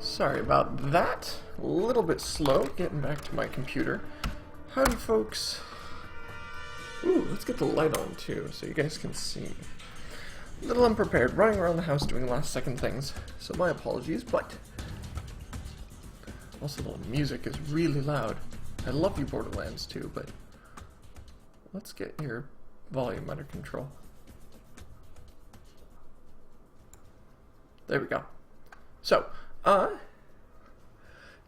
Sorry about that. A little bit slow getting back to my computer. Howdy, folks. Ooh, let's get the light on too so you guys can see. A little unprepared, running around the house doing last second things, so my apologies, but also the music is really loud. I love you, Borderlands 2, but let's get your volume under control. There we go. So,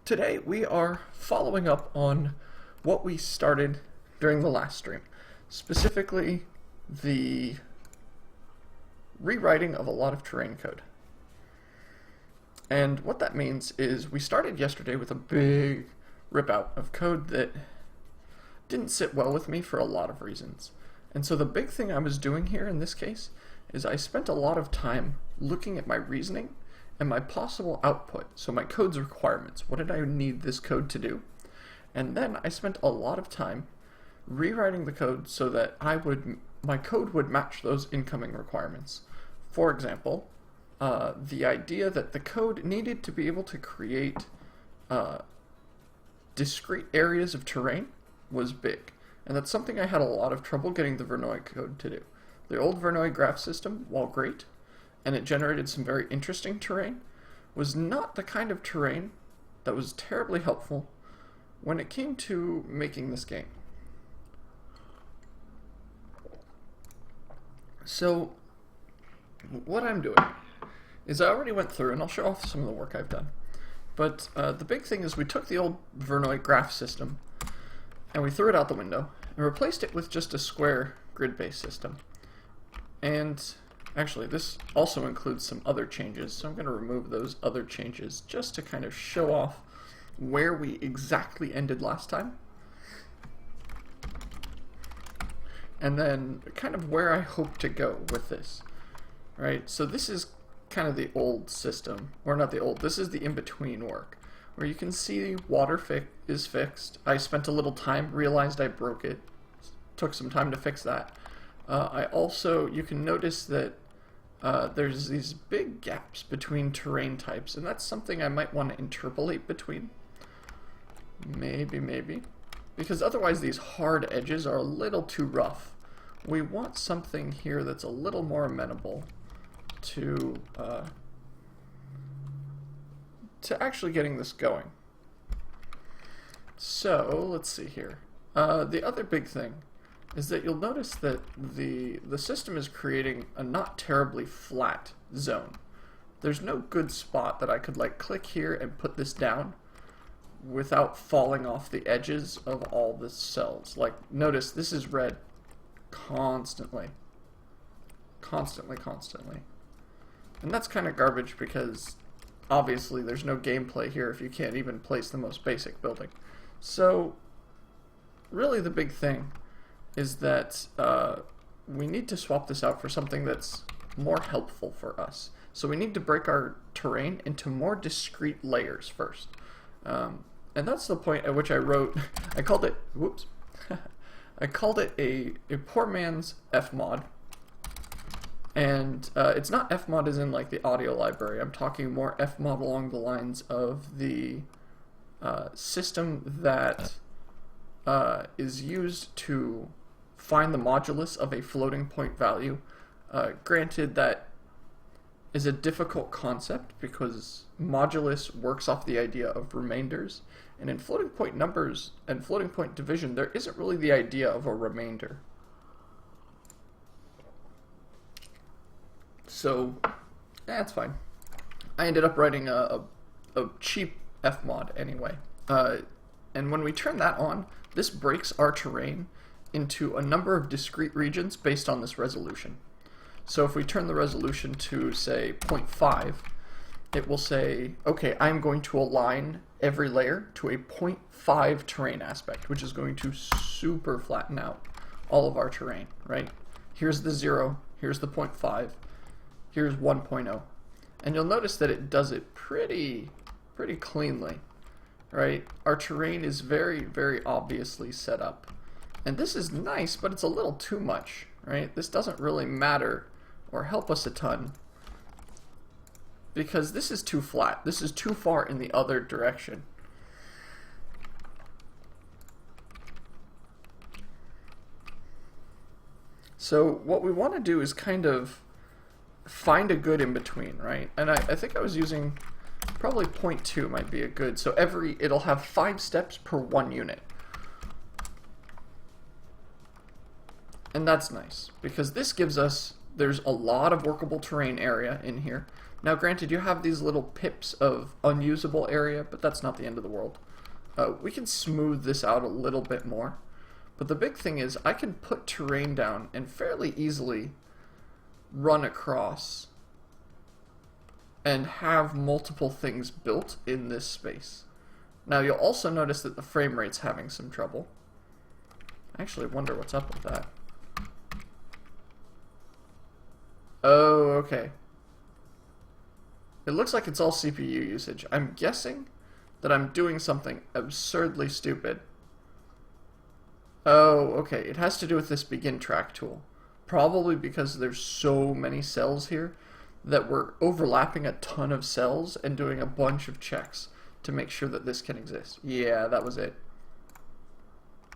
today we are following up on what we started during the last stream. Specifically, the rewriting of a lot of terrain code. And what that means is we started yesterday with a big rip out of code that didn't sit well with me for a lot of reasons. And so the big thing I was doing here in this case is I spent a lot of time looking at my reasoning and my possible output, so my code's requirements. What did I need this code to do? And then I spent a lot of time rewriting the code so that my code would match those incoming requirements. For example, the idea that the code needed to be able to create discrete areas of terrain was big. And that's something I had a lot of trouble getting the Verneuil code to do. The old Verneuil graph system, while great, and it generated some very interesting terrain, was not the kind of terrain that was terribly helpful when it came to making this game. So, what I'm doing is I already went through, and I'll show off some of the work I've done, but the big thing is we took the old Verneuil graph system and we threw it out the window and replaced it with just a square grid-based system. And actually, this also includes some other changes, so I'm going to remove those other changes just to kind of show off where we exactly ended last time. And then kind of where I hope to go with this, right? So this is kind of the old system, or not the old, this is the in-between work, where you can see water is fixed. I spent a little time, realized I broke it, took some time to fix that. You can notice that there's these big gaps between terrain types, and that's something I might want to interpolate between. Maybe. Because otherwise these hard edges are a little too rough. We want something here that's a little more amenable to actually getting this going. So, let's see here. The other big thing is that you'll notice that the system is creating a not terribly flat zone. There's no good spot that I could like click here and put this down without falling off the edges of all the cells. Like, notice this is red constantly. And that's kind of garbage because obviously there's no gameplay here if you can't even place the most basic building. So really the big thing is that we need to swap this out for something that's more helpful for us. So we need to break our terrain into more discrete layers first. And that's the point at which I wrote, I called it a poor man's fmod. And it's not fmod as in like the audio library. I'm talking more fmod along the lines of the system that is used to find the modulus of a floating point value. Granted, that is a difficult concept because modulus works off the idea of remainders, and in floating point numbers and floating point division there isn't really the idea of a remainder. So that's fine. I ended up writing a cheap fmod anyway, and when we turn that on, this breaks our terrain into a number of discrete regions based on this resolution. So if we turn the resolution to, say, 0.5, it will say, okay, I'm going to align every layer to a 0.5 terrain aspect, which is going to super flatten out all of our terrain, right? Here's the 0, here's the 0.5, here's 1.0. And you'll notice that it does it pretty cleanly, right? Our terrain is very obviously set up. And this is nice, but it's a little too much, right? This doesn't really matter or help us a ton because this is too flat. This is too far in the other direction. So what we want to do is kind of find a good in between, right? And I think I was using probably 0.2 might be a good. So it'll have 5 steps per 1 unit. And that's nice, because this gives us, there's a lot of workable terrain area in here. Now granted, you have these little pips of unusable area, but that's not the end of the world. We can smooth this out a little bit more. But the big thing is I can put terrain down and fairly easily run across and have multiple things built in this space. Now you'll also notice that the frame rate's having some trouble. I actually wonder what's up with that. Oh, okay. It looks like it's all CPU usage. I'm guessing that I'm doing something absurdly stupid. Oh, okay. It has to do with this begin track tool. Probably because there's so many cells here that we're overlapping a ton of cells and doing a bunch of checks to make sure that this can exist. Yeah, that was it.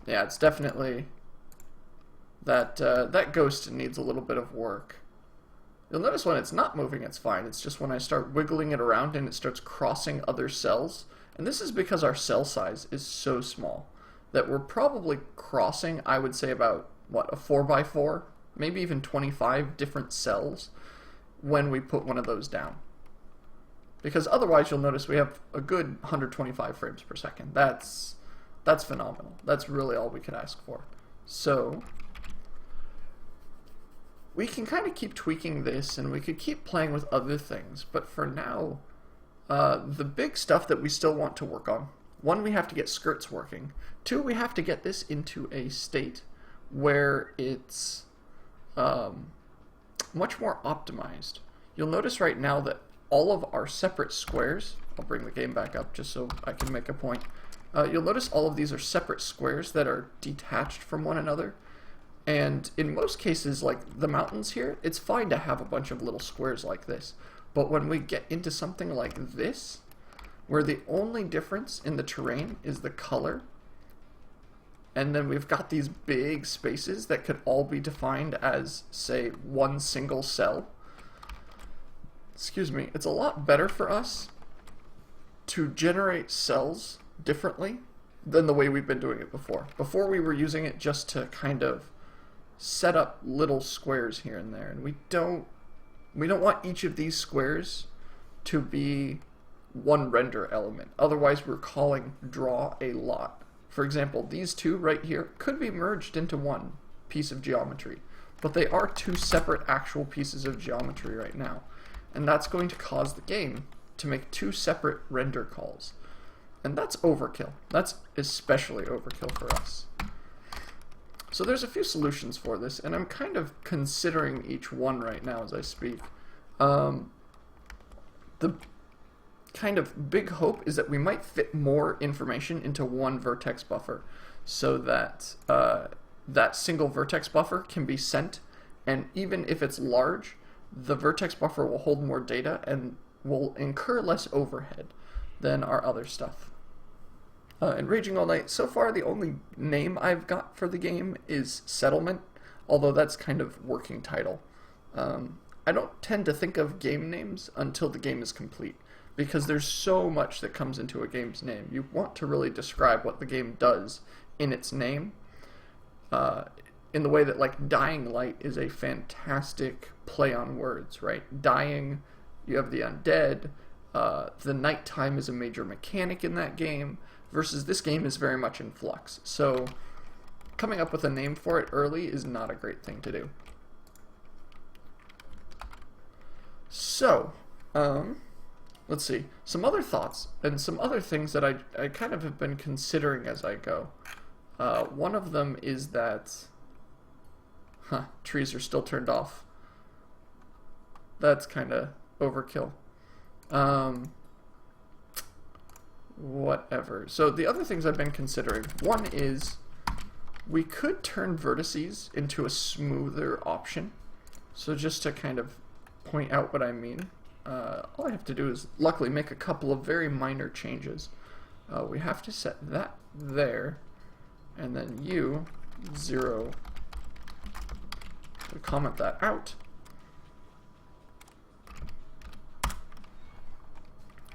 Yeah, it's definitely that that ghost needs a little bit of work. You'll notice when it's not moving, it's fine. It's just when I start wiggling it around and it starts crossing other cells. And this is because our cell size is so small that we're probably crossing, I would say, about, what, a 4x4? Maybe even 25 different cells when we put one of those down. Because otherwise you'll notice we have a good 125 frames per second. That's phenomenal. That's really all we could ask for. So we can kind of keep tweaking this, and we could keep playing with other things, but for now, the big stuff that we still want to work on, 1, we have to get skirts working. 2, we have to get this into a state where it's much more optimized. You'll notice right now that all of our separate squares, I'll bring the game back up just so I can make a point. You'll notice all of these are separate squares that are detached from one another. And in most cases, like the mountains here, it's fine to have a bunch of little squares like this. But when we get into something like this, where the only difference in the terrain is the color, and then we've got these big spaces that could all be defined as, say, one single cell. Excuse me, it's a lot better for us to generate cells differently than the way we've been doing it before. Before we were using it just to kind of set up little squares here and there, and we don't want each of these squares to be one render element. Otherwise we're calling draw a lot. For example, these two right here could be merged into one piece of geometry, but they are 2 separate actual pieces of geometry right now. And that's going to cause the game to make 2 separate render calls. And that's overkill. That's especially overkill for us. So there's a few solutions for this, and I'm kind of considering each one right now as I speak. The kind of big hope is that we might fit more information into one vertex buffer so that that single vertex buffer can be sent, and even if it's large, the vertex buffer will hold more data and will incur less overhead than our other stuff. And Raging All Night, so far the only name I've got for the game is Settlement, although that's kind of working title. I don't tend to think of game names until the game is complete, because there's so much that comes into a game's name. You want to really describe what the game does in its name, in the way that, like, Dying Light is a fantastic play on words, right? Dying, you have the undead, the nighttime is a major mechanic in that game, versus this game is very much in flux. So coming up with a name for it early is not a great thing to do. So, let's see. Some other thoughts and some other things that I kind of have been considering as I go. One of them is that... trees are still turned off. That's kind of overkill. Whatever. So the other things I've been considering, one is we could turn vertices into a smoother option. So just to kind of point out what I mean, all I have to do is luckily make a couple of very minor changes. We have to set that there, and then U 0. We comment that out.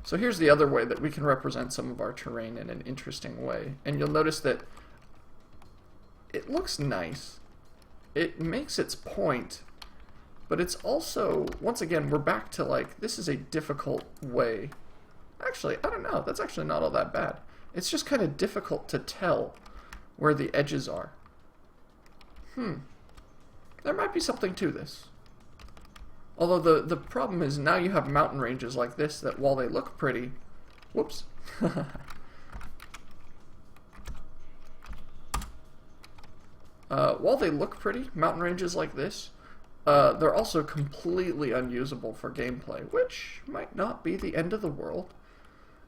So here's the other way that we can represent some of our terrain in an interesting way. And you'll notice that it looks nice. It makes its point, but it's also, once again, we're back to like, this is a difficult way. Actually, I don't know, that's actually not all that bad. It's just kind of difficult to tell where the edges are. There might be something to this. Although the problem is now you have mountain ranges like this that while they look pretty, whoops. While they look pretty, mountain ranges like this, they're also completely unusable for gameplay, which might not be the end of the world.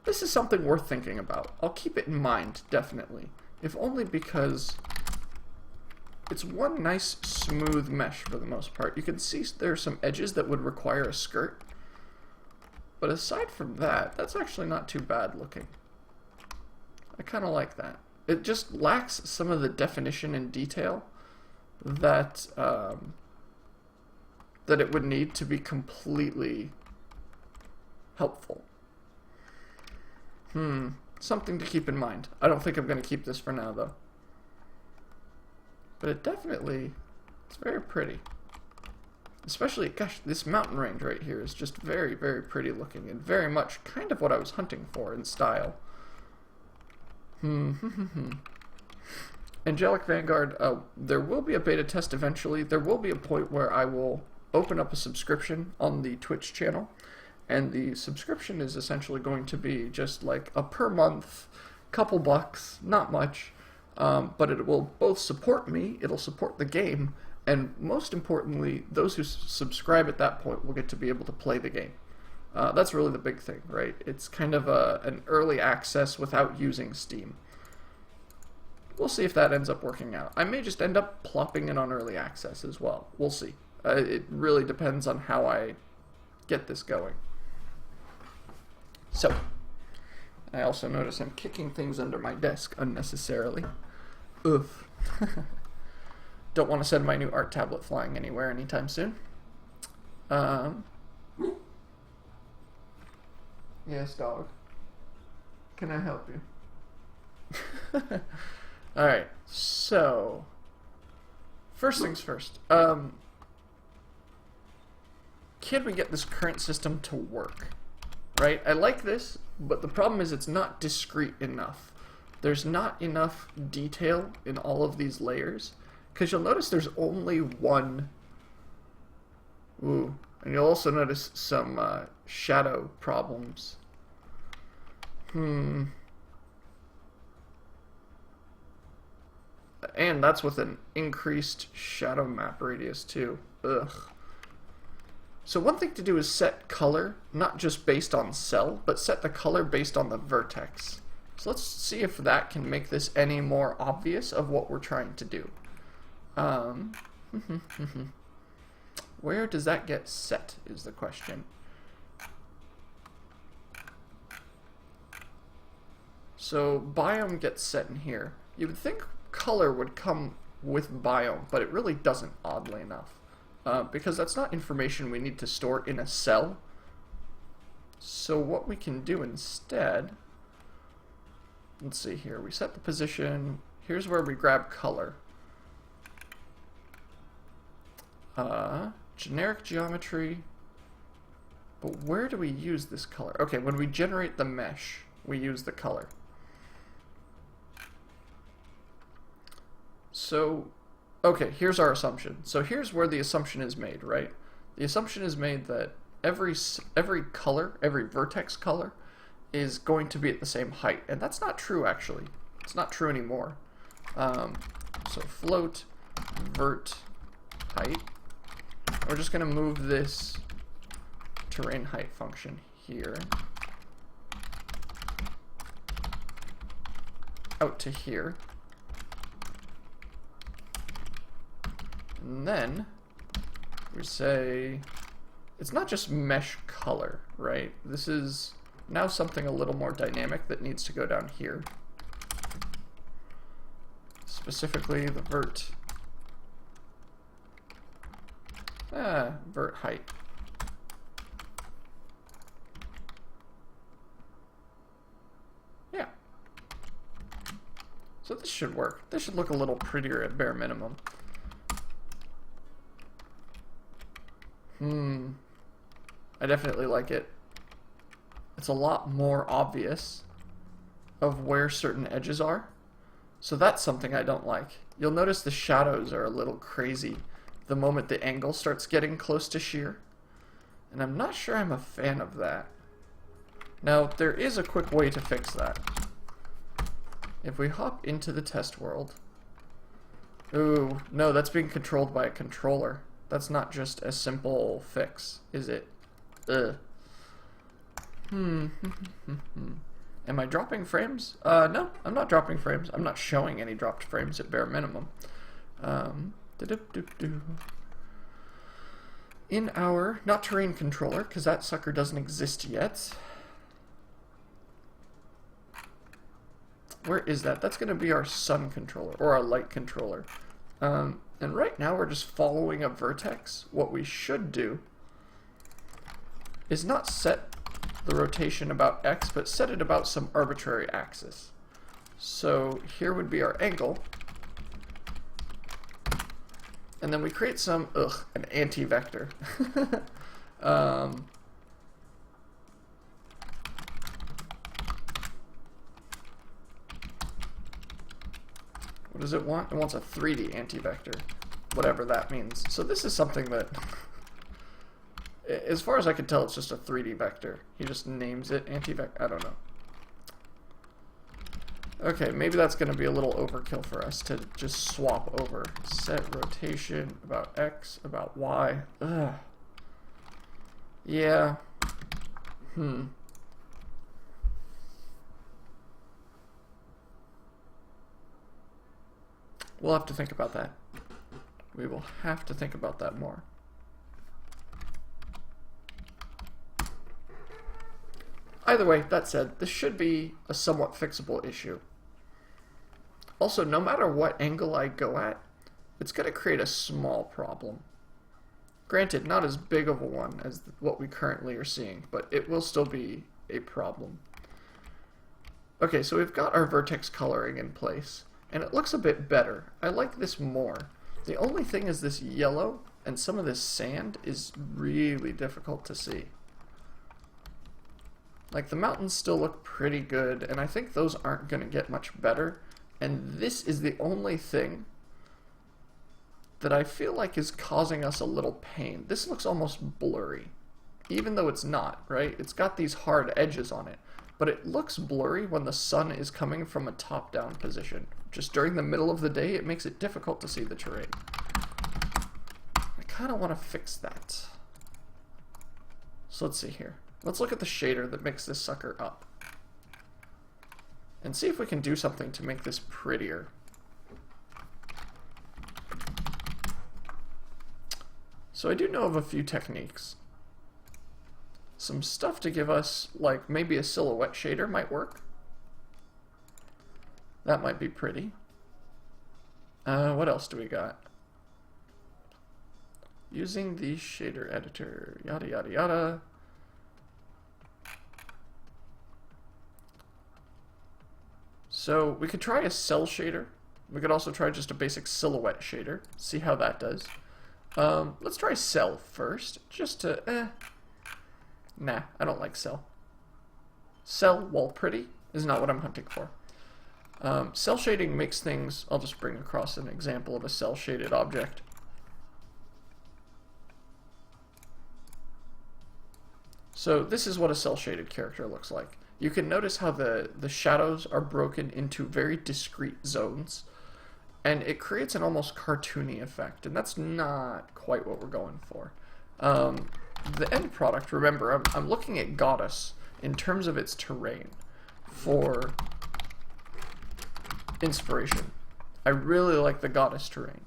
This is something worth thinking about. I'll keep it in mind, definitely. If only because it's one nice smooth mesh for the most part. You can see there are some edges that would require a skirt. But aside from that, that's actually not too bad looking. I kind of like that. It just lacks some of the definition and detail that that it would need to be completely helpful. Something to keep in mind. I don't think I'm going to keep this for now, though. But it definitely, it's very pretty. Especially, gosh, this mountain range right here is just very, very pretty looking and very much kind of what I was hunting for in style. Angelic Vanguard, there will be a beta test eventually. There will be a point where I will open up a subscription on the Twitch channel, and the subscription is essentially going to be just like a per month, couple bucks, not much, but it will both support me, it'll support the game, and most importantly, those who subscribe at that point will get to be able to play the game. That's really the big thing, right? It's kind of an early access without using Steam. We'll see if that ends up working out. I may just end up plopping it on early access as well. We'll see. It really depends on how I get this going. So, I also notice I'm kicking things under my desk unnecessarily. Oof. Don't want to send my new art tablet flying anywhere anytime soon. Yes, dog. Can I help you? Alright, so first things first. Can we get this current system to work? Right? I like this, but the problem is it's not discrete enough. There's not enough detail in all of these layers, because you'll notice there's only one. Ooh, and you'll also notice some shadow problems. And that's with an increased shadow map radius too. Ugh. So one thing to do is set color, not just based on cell, but set the color based on the vertex. So let's see if that can make this any more obvious of what we're trying to do. Where does that get set is the question. So biome gets set in here. You would think color would come with biome, but it really doesn't, oddly enough. Because that's not information we need to store in a cell. So what we can do instead, let's see here, we set the position, here's where we grab color. Generic geometry, but where do we use this color? Okay, when we generate the mesh, we use the color. So, okay, here's our assumption. So here's where the assumption is made, right? The assumption is made that every color, every vertex color, is going to be at the same height. And that's not true, actually. It's not true anymore. So float vert height. We're just going to move this terrain height function here out to here. And then we say it's not just mesh color, right? This is now something a little more dynamic that needs to go down here. Specifically the vert height. Yeah. So this should work. This should look a little prettier at bare minimum. I definitely like it. It's a lot more obvious of where certain edges are. So that's something I don't like. You'll notice the shadows are a little crazy the moment the angle starts getting close to shear. And I'm not sure I'm a fan of that. Now, there is a quick way to fix that. If we hop into the test world... Ooh, no, that's being controlled by a controller. That's not just a simple fix, is it? Ugh. Am I dropping frames? No, I'm not dropping frames. I'm not showing any dropped frames at bare minimum. In our, not terrain controller, because that sucker doesn't exist yet. Where is that? That's going to be our sun controller, or our light controller. And right now we're just following a vertex. What we should do is not set the rotation about X, but set it about some arbitrary axis. So here would be our angle. And then we create some, an anti-vector. What does it want? It wants a 3D anti-vector, whatever that means. So this is something that, as far as I can tell, it's just a 3D vector. He just names it anti-vector. I don't know. Okay, maybe that's going to be a little overkill for us to just swap over. Set rotation about X, about Y. Ugh. Yeah. We'll have to think about that. We will have to think about that more. Either way, that said, this should be a somewhat fixable issue. Also, no matter what angle I go at, it's going to create a small problem. Granted, not as big of a one as what we currently are seeing, but it will still be a problem. Okay, so we've got our vertex coloring in place, and it looks a bit better. I like this more. The only thing is this yellow and some of this sand is really difficult to see. Like, the mountains still look pretty good, and I think those aren't going to get much better. And this is the only thing that I feel like is causing us a little pain. This looks almost blurry, even though it's not, right? It's got these hard edges on it, but it looks blurry when the sun is coming from a top-down position. Just during the middle of the day, it makes it difficult to see the terrain. I kind of want to fix that. So let's see here. Let's look at the shader that makes this sucker up. And see if we can do something to make this prettier. So I do know of a few techniques. Some stuff to give us, like maybe a silhouette shader might work. That might be pretty. What else do we got? Using the shader editor, yada yada yada. So we could try a cell shader. We could also try just a basic silhouette shader. See how that does. Let's try cell first, just to, Nah, I don't like cell. Cell, while pretty, is not what I'm hunting for. Cell shading makes things, I'll just bring across an example of a cell shaded object. So this is what a cell shaded character looks like. You can notice how the shadows are broken into very discrete zones, and it creates an almost cartoony effect, and that's not quite what we're going for. The end product, remember, I'm looking at Goddess in terms of its terrain for inspiration. I really like the Goddess terrain.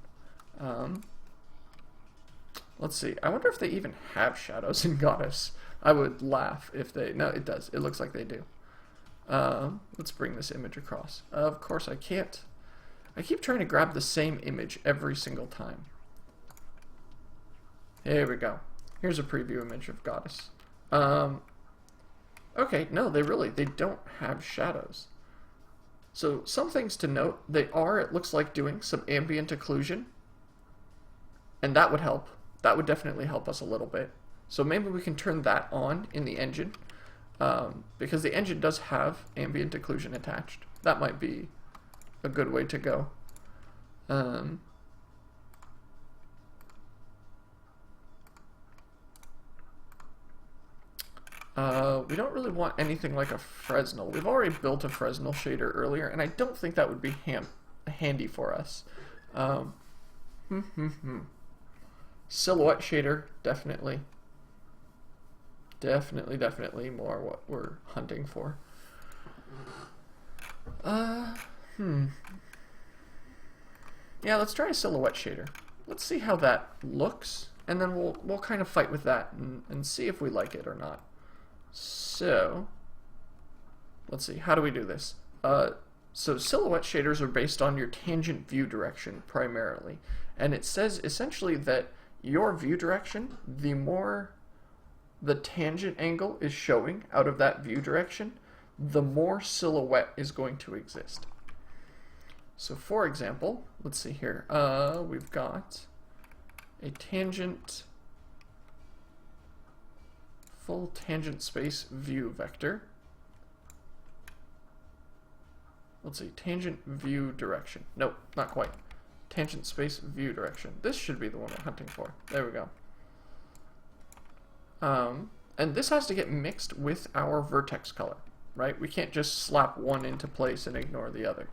Let's see. I wonder if they even have shadows in Goddess. I would laugh if they... No, it does. It looks like they do. Let's bring this image across. Of course I can't. I keep trying to grab the same image every single time. Here we go. Here's a preview image of Goddess. Okay, no, they don't have shadows. So some things to note. They are, it looks like, doing some ambient occlusion. And that would help. That would definitely help us a little bit. So maybe we can turn that on in the engine. Because the engine does have ambient occlusion attached. That might be a good way to go. We don't really want anything like a Fresnel. We've already built a Fresnel shader earlier, and I don't think that would be handy for us. Silhouette shader, definitely. Definitely more what we're hunting for. Yeah, let's try a silhouette shader. Let's see how that looks, and then we'll kind of fight with that and see if we like it or not. So, let's see, how do we do this? So silhouette shaders are based on your tangent view direction primarily, and it says essentially that your view direction, the more the tangent angle is showing out of that view direction, the more silhouette is going to exist. So for example, let's see here, we've got a tangent, full tangent space view vector. Let's see, tangent view direction. Nope, not quite. Tangent space view direction. This should be the one we're hunting for. There we go. And this has to get mixed with our vertex color, right? We can't just slap one into place and ignore the other.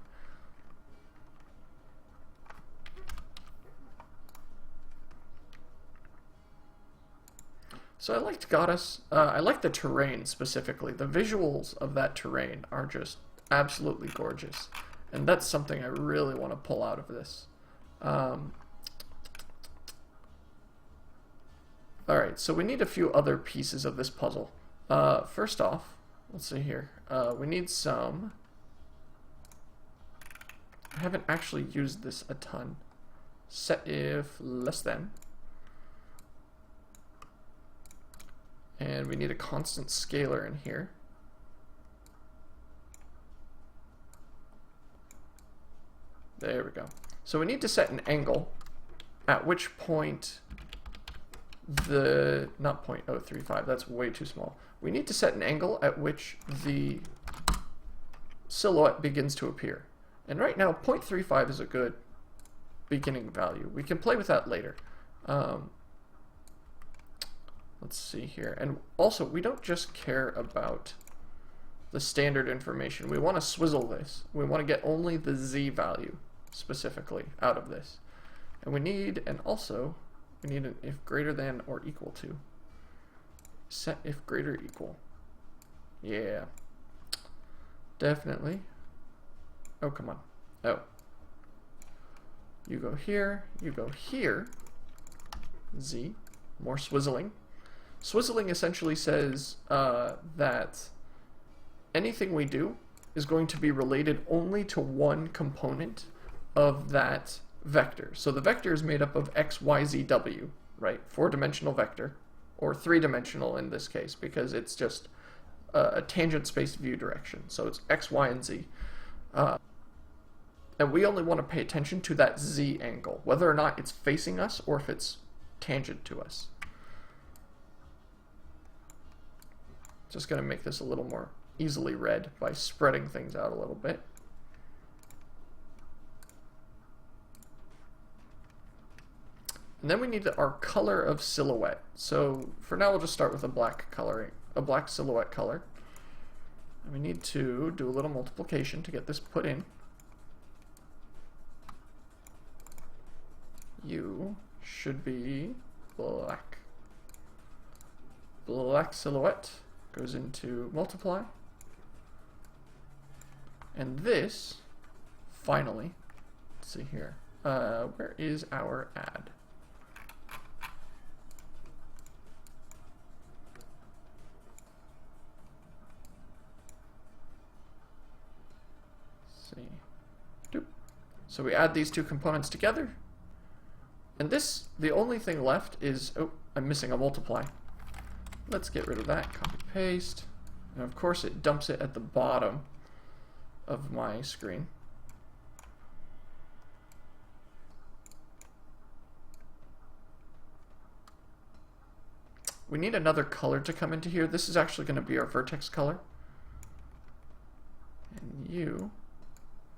So I liked Goddess. I like the terrain specifically. The visuals of that terrain are just absolutely gorgeous. And that's something I really want to pull out of this. Alright, so we need a few other pieces of this puzzle. First off, let's see here. We need some... I haven't actually used this a ton. Set if less than. And we need a constant scalar in here. There we go. So we need to set an angle at which point the, not 0.035, that's way too small. We need to set an angle at which the silhouette begins to appear. And right now 0.35 is a good beginning value. We can play with that later. Let's see here. And also, we don't just care about the standard information. We want to swizzle this. We want to get only the z value specifically out of this. And we need, and also, we need an if greater than or equal to. Set if greater equal. Yeah. Definitely. Oh, come on. Oh. You go here, you go here. Z. More swizzling. Swizzling essentially says that anything we do is going to be related only to one component of that vector. So the vector is made up of x, y, z, w, right? 4-dimensional vector, or 3-dimensional in this case, because it's just a tangent space view direction. So it's x, y, and z. And we only want to pay attention to that z angle, whether or not it's facing us or if it's tangent to us. Just going to make this a little more easily read by spreading things out a little bit. And then we need our color of silhouette. So for now we'll just start with a black coloring, a black silhouette color. And we need to do a little multiplication to get this put in. You should be black. Black silhouette goes into multiply. And this, finally, let's see here. Where is our add? see. Doop. So we add these two components together. And this, the only thing left is, oh, I'm missing a multiply. Let's get rid of that, copy paste. And of course it dumps it at the bottom of my screen. We need another color to come into here. This is actually going to be our vertex color. And you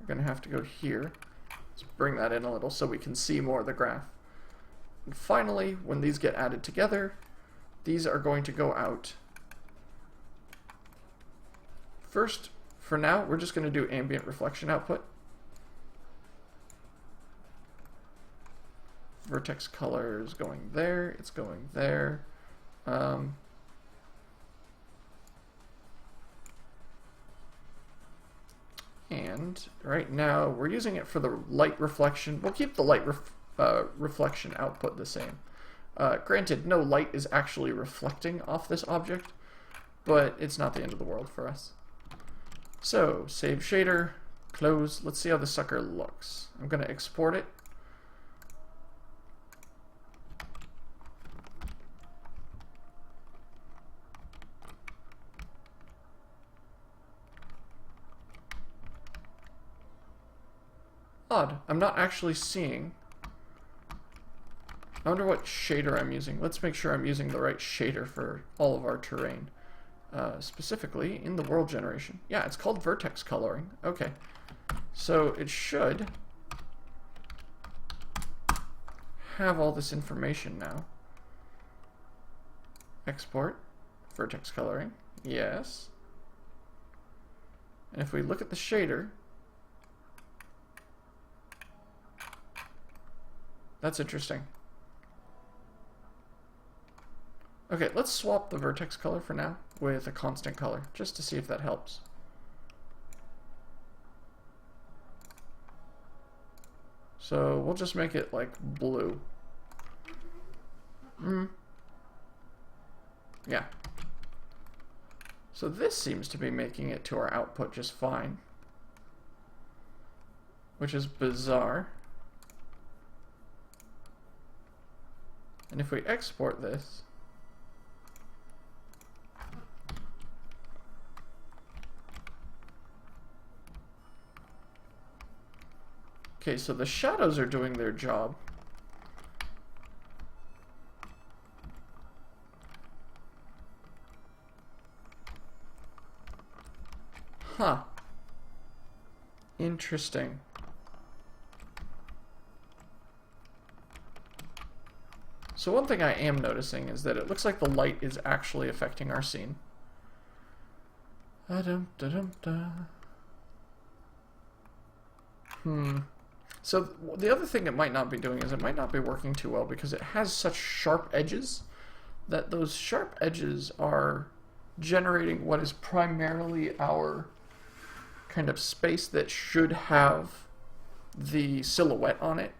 are going to have to go here. Let's bring that in a little so we can see more of the graph. And finally, when these get added together, these are going to go out. First, for now, we're just going to do ambient reflection output. Vertex color is going there, it's going there. And right now we're using it for the light reflection. We'll keep the light reflection output the same. Granted, no light is actually reflecting off this object, but it's not the end of the world for us. So, save shader, close. Let's see how the sucker looks. I'm going to export it. Odd, I'm not actually seeing. I wonder what shader I'm using. Let's make sure I'm using the right shader for all of our terrain. Specifically in the world generation. Yeah, it's called vertex coloring. Okay. So it should have all this information now. Export. Vertex coloring. Yes. And if we look at the shader, that's interesting. Okay, let's swap the vertex color for now with a constant color, just to see if that helps. So we'll just make it like blue. Yeah. So this seems to be making it to our output just fine, which is bizarre. And if we export this, okay, so the shadows are doing their job. Huh. Interesting. So one thing I am noticing is that it looks like the light is actually affecting our scene. So the other thing it might not be doing is it might not be working too well because it has such sharp edges that those sharp edges are generating what is primarily our kind of space that should have the silhouette on it.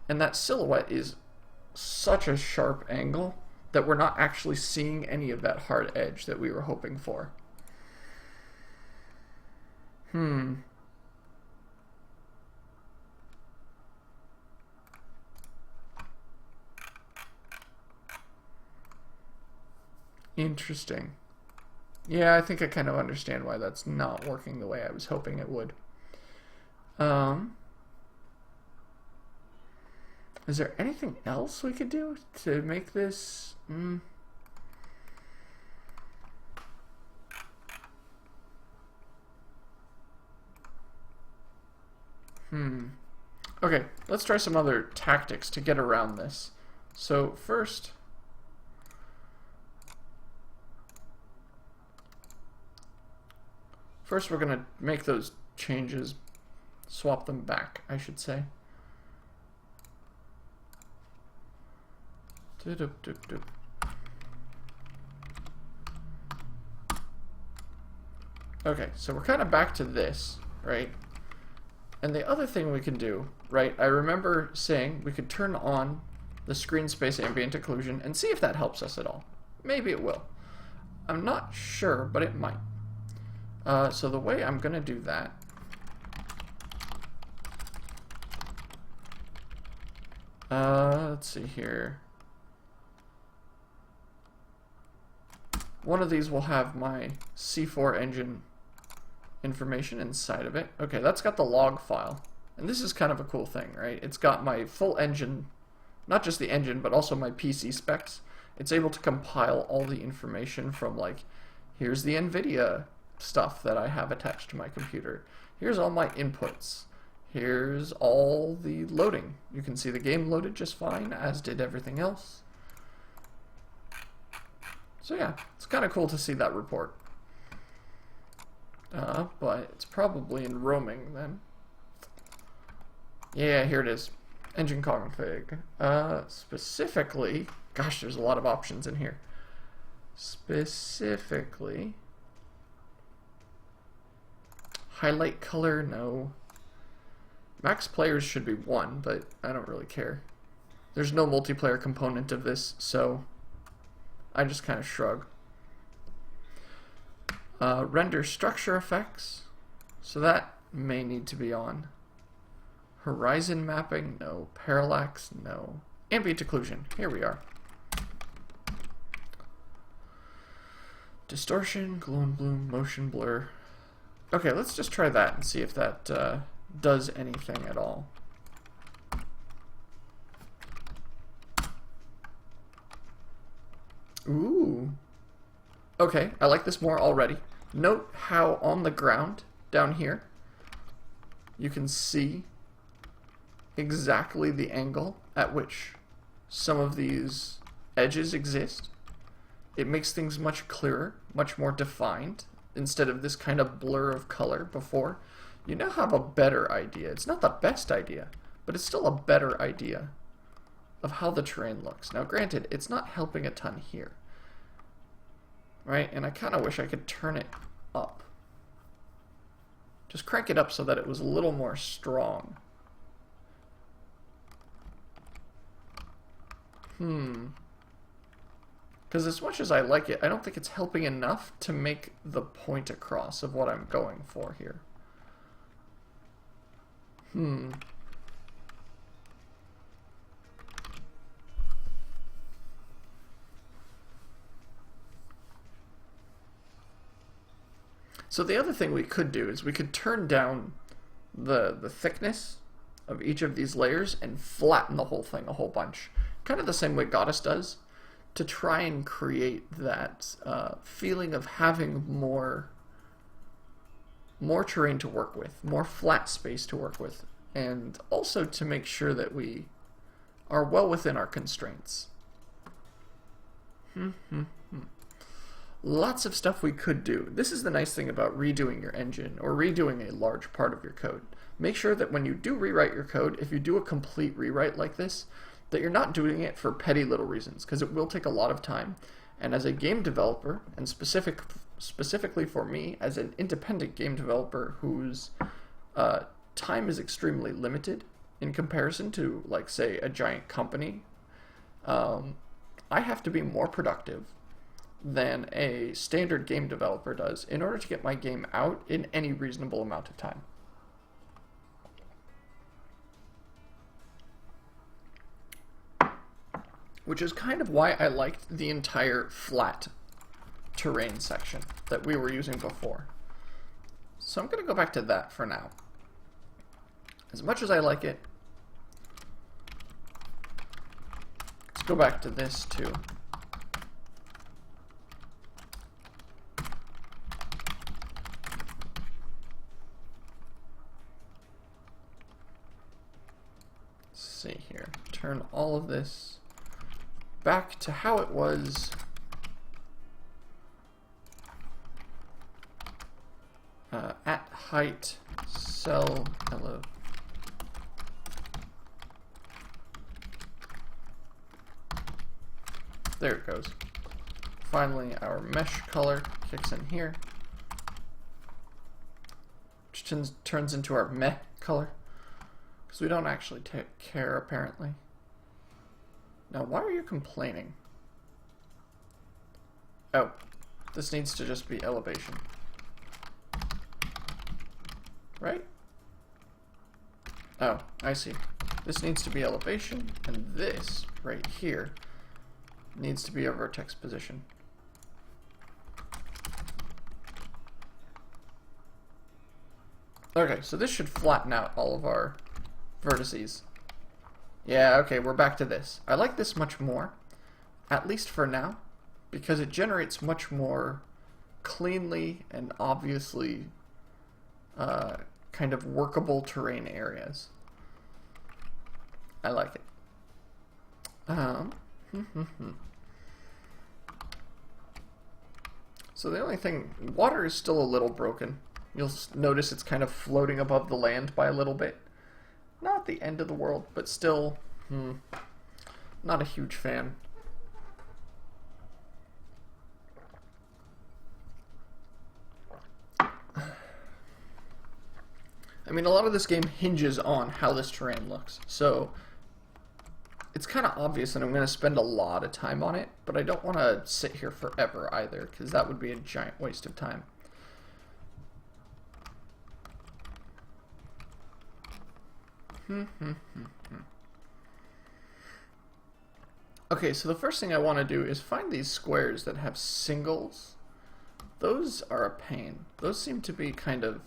And that silhouette is such a sharp angle that we're not actually seeing any of that hard edge that we were hoping for. Interesting. Yeah, I think I kind of understand why that's not working the way I was hoping it would. Is there anything else we could do to make this? Okay, let's try some other tactics to get around this. So first, we're going to make those changes, swap them back, I should say. Okay, so we're kind of back to this, right? And the other thing we can do, right, I remember saying we could turn on the screen space ambient occlusion and see if that helps us at all. Maybe it will. I'm not sure, but it might. So the way I'm going to do that Let's see here. One of these will have my C4 engine information inside of it. Okay, that's got the log file. And this is kind of a cool thing, right? It's got my full engine, not just the engine, but also my PC specs. It's able to compile all the information from, like, here's the NVIDIA stuff that I have attached to my computer. Here's all my inputs. Here's all the loading. You can see the game loaded just fine, as did everything else. So yeah, it's kind of cool to see that report. But it's probably in roaming then. Yeah, here it is. Engine config. Specifically, gosh, there's a lot of options in here. Specifically, highlight color, no. Max players should be 1, but I don't really care. There's no multiplayer component of this, so I just kind of shrug. Render structure effects, so that may need to be on. Horizon mapping, no. Parallax, no. Ambient occlusion, here we are. Distortion, glow and bloom, motion blur. Okay, let's just try that and see if that does anything at all. Ooh. Okay, I like this more already. Note how on the ground down here you can see exactly the angle at which some of these edges exist. It makes things much clearer, much more defined, instead of this kind of blur of color before. You now have a better idea. It's not the best idea, but it's still a better idea of how the terrain looks. Now granted, it's not helping a ton here, right? And I kind of wish I could turn it up. Just crank it up so that it was a little more strong. Because as much as I like it, I don't think it's helping enough to make the point across of what I'm going for here. So the other thing we could do is we could turn down the thickness of each of these layers and flatten the whole thing a whole bunch. Kind of the same way Goddess does, to try and create that feeling of having more terrain to work with, more flat space to work with, and also to make sure that we are well within our constraints. Lots of stuff we could do. This is the nice thing about redoing your engine or redoing a large part of your code. Make sure that when you do rewrite your code, if you do a complete rewrite like this, that you're not doing it for petty little reasons, because it will take a lot of time. And as a game developer, and specifically for me, as an independent game developer whose time is extremely limited in comparison to, like, say, a giant company, I have to be more productive than a standard game developer does in order to get my game out in any reasonable amount of time. Which is kind of why I liked the entire flat terrain section that we were using before. So I'm going to go back to that for now. As much as I like it, let's go back to this too. Let's see here. Turn all of this back to how it was at height cell hello. There it goes. Finally, our mesh color kicks in here, which turns into our meh color, because we don't actually care apparently. Now, why are you complaining? Oh, this needs to just be elevation. Right? Oh, I see. This needs to be elevation, and this right here needs to be a vertex position. Okay, so this should flatten out all of our vertices. Yeah, okay, we're back to this. I like this much more, at least for now, because it generates much more cleanly and obviously kind of workable terrain areas. I like it. So the only thing, water is still a little broken. You'll notice it's kind of floating above the land by a little bit. Not the end of the world, but still, not a huge fan. I mean, a lot of this game hinges on how this terrain looks, so it's kind of obvious that I'm going to spend a lot of time on it, but I don't want to sit here forever either, because that would be a giant waste of time. Okay, so the first thing I want to do is find these squares that have singles. Those are a pain. Those seem to be kind of,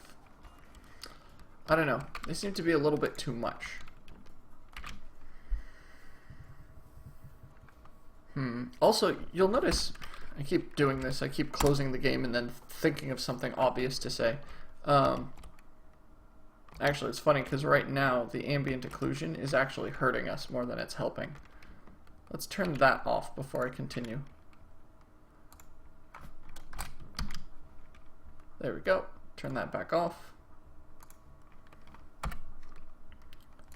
I don't know, they seem to be a little bit too much. Also, you'll notice, I keep doing this, I keep closing the game and then thinking of something obvious to say. Actually, it's funny because right now the ambient occlusion is actually hurting us more than it's helping. Let's turn that off before I continue. There we go. Turn that back off.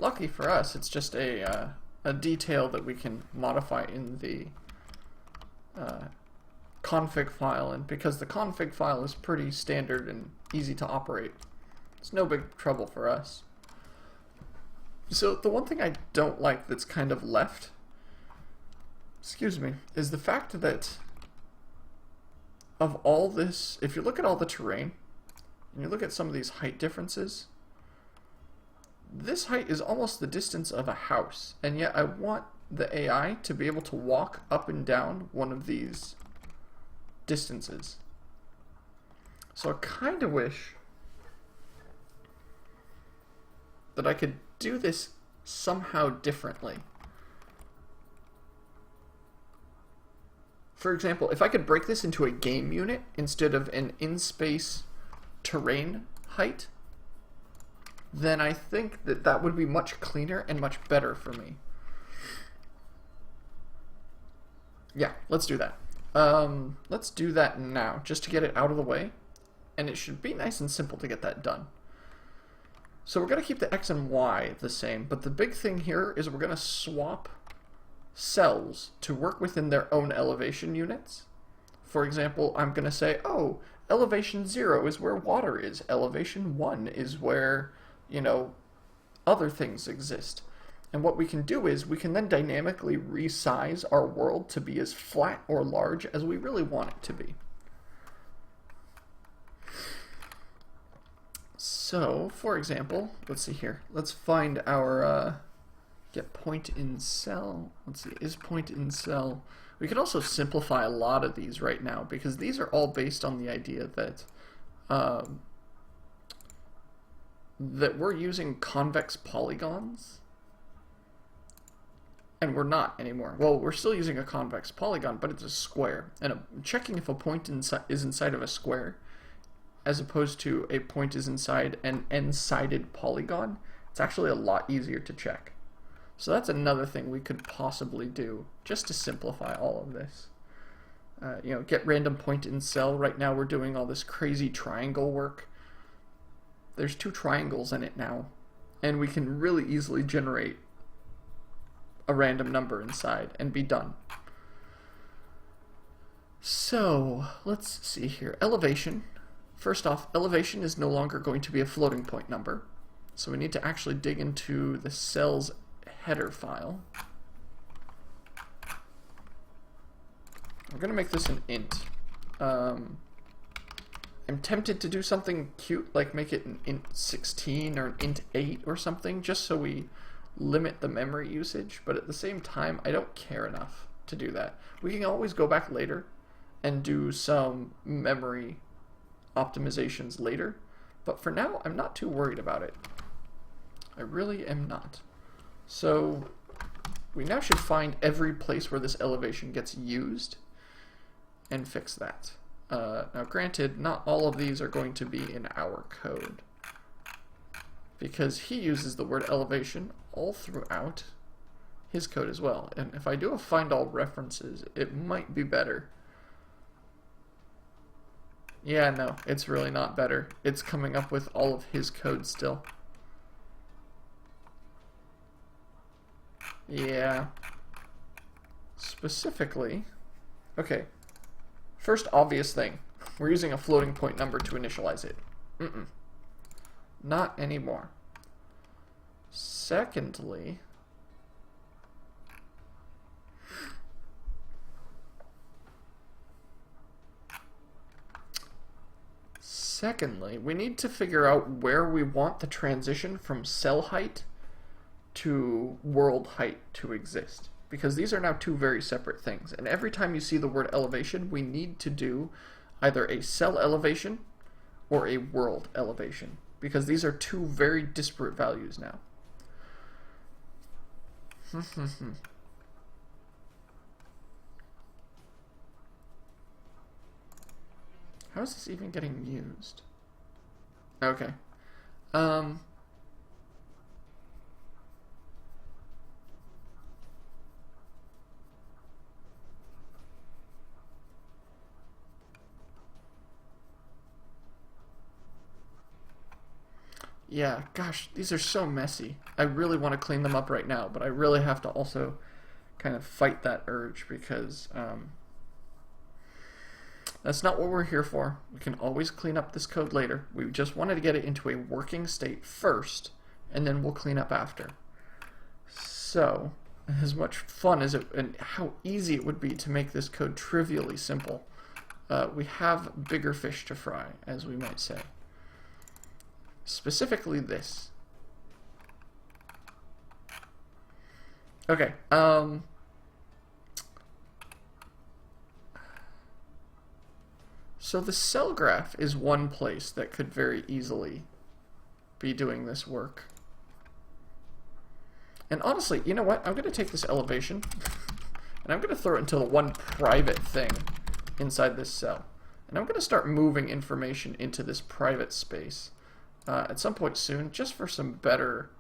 Lucky for us, it's just a detail that we can modify in the config file, and because the config file is pretty standard and easy to operate, it's no big trouble for us. So the one thing I don't like that's kind of left, excuse me, is the fact that of all this, if you look at all the terrain, and you look at some of these height differences, this height is almost the distance of a house, and yet I want the AI to be able to walk up and down one of these distances. So I kind of wish that I could do this somehow differently. For example, if I could break this into a game unit instead of an in-space terrain height, then I think that that would be much cleaner and much better for me. Yeah, let's do that. Let's do that now, just to get it out of the way. And it should be nice and simple to get that done. So we're going to keep the X and Y the same, but the big thing here is we're going to swap cells to work within their own elevation units. For example, I'm going to say, oh, elevation 0 is where water is. Elevation 1 is where, you know, other things exist. And what we can do is we can then dynamically resize our world to be as flat or large as we really want it to be. So, for example, let's see here. Let's find our, get point in cell. Let's see, is point in cell. We could also simplify a lot of these right now because these are all based on the idea that that we're using convex polygons, and we're not anymore. Well, we're still using a convex polygon, but it's a square, and checking if a point is inside of a square as opposed to a point is inside an n-sided polygon, it's actually a lot easier to check. So that's another thing we could possibly do just to simplify all of this. You know, get random point in cell. Right now we're doing all this crazy triangle work. There's 2 triangles in it now, and we can really easily generate a random number inside and be done. So let's see here. Elevation. First off, elevation is no longer going to be a floating point number, so we need to actually dig into the cell's header file. I'm going to make this an int. I'm tempted to do something cute, like make it an int 16 or an int 8 or something, just so we limit the memory usage, but at the same time, I don't care enough to do that. We can always go back later and do some memory optimizations later, but for now, I'm not too worried about it. I really am not. So we now should find every place where this elevation gets used and fix that. Now granted, not all of these are going to be in our code, because he uses the word elevation all throughout his code as well. And if I do a find all references, it might be better. Yeah, no, it's really not better. It's coming up with all of his code still. Yeah. Specifically, okay. First obvious thing, we're using a floating point number to initialize it. Not anymore. Secondly, we need to figure out where we want the transition from cell height to world height to exist, because these are now two very separate things, and every time you see the word elevation, we need to do either a cell elevation or a world elevation, because these are two very disparate values now. How is this even getting used? Okay. Yeah, gosh, these are so messy. I really want to clean them up right now, but I really have to also kind of fight that urge, because that's not what we're here for. We can always clean up this code later. We just wanted to get it into a working state first, and then we'll clean up after. So, as much fun as it, and how easy it would be to make this code trivially simple, we have bigger fish to fry, as we might say. Specifically this. Okay, so the cell graph is one place that could very easily be doing this work. And honestly, you know what? I'm going to take this elevation and I'm going to throw it into one private thing inside this cell. And I'm going to start moving information into this private space at some point soon, just for some better,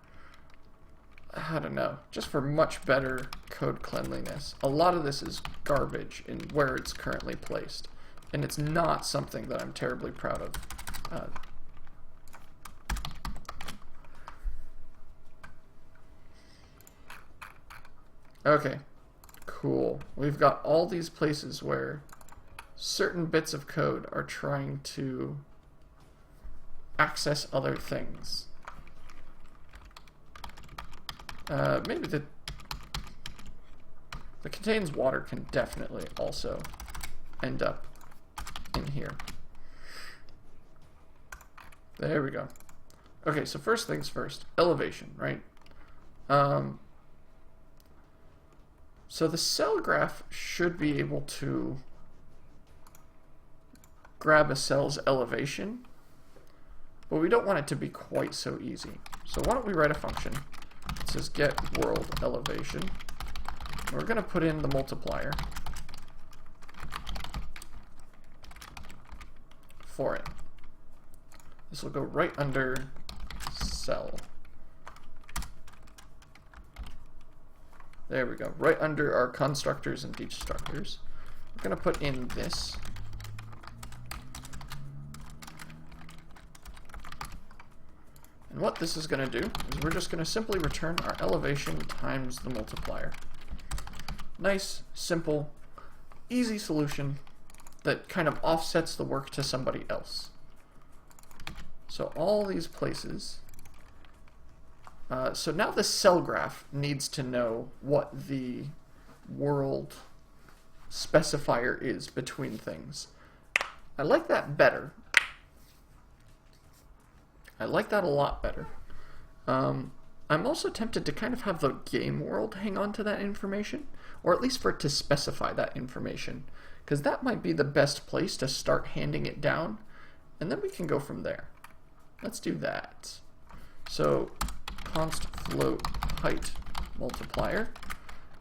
I don't know, just for much better code cleanliness. A lot of this is garbage in where it's currently placed, and it's not something that I'm terribly proud of. Okay, cool. We've got all these places where certain bits of code are trying to access other things. Maybe the contains water can definitely also end up in here. There we go. Okay, so first things first, elevation, right? So the cell graph should be able to grab a cell's elevation, but we don't want it to be quite so easy. So why don't we write a function that says get world elevation. We're going to put in the multiplier for it. This will go right under cell. There we go, right under our constructors and destructors. We're going to put in this. And what this is going to do is we're just going to simply return our elevation times the multiplier. Nice, simple, easy solution that kind of offsets the work to somebody else. So all these places. So now the cell graph needs to know what the world specifier is between things. I like that better. I like that a lot better. I'm also tempted to kind of have the game world hang on to that information, or at least for it to specify that information, because that might be the best place to start handing it down, and then we can go from there. Let's do that. So const float height multiplier.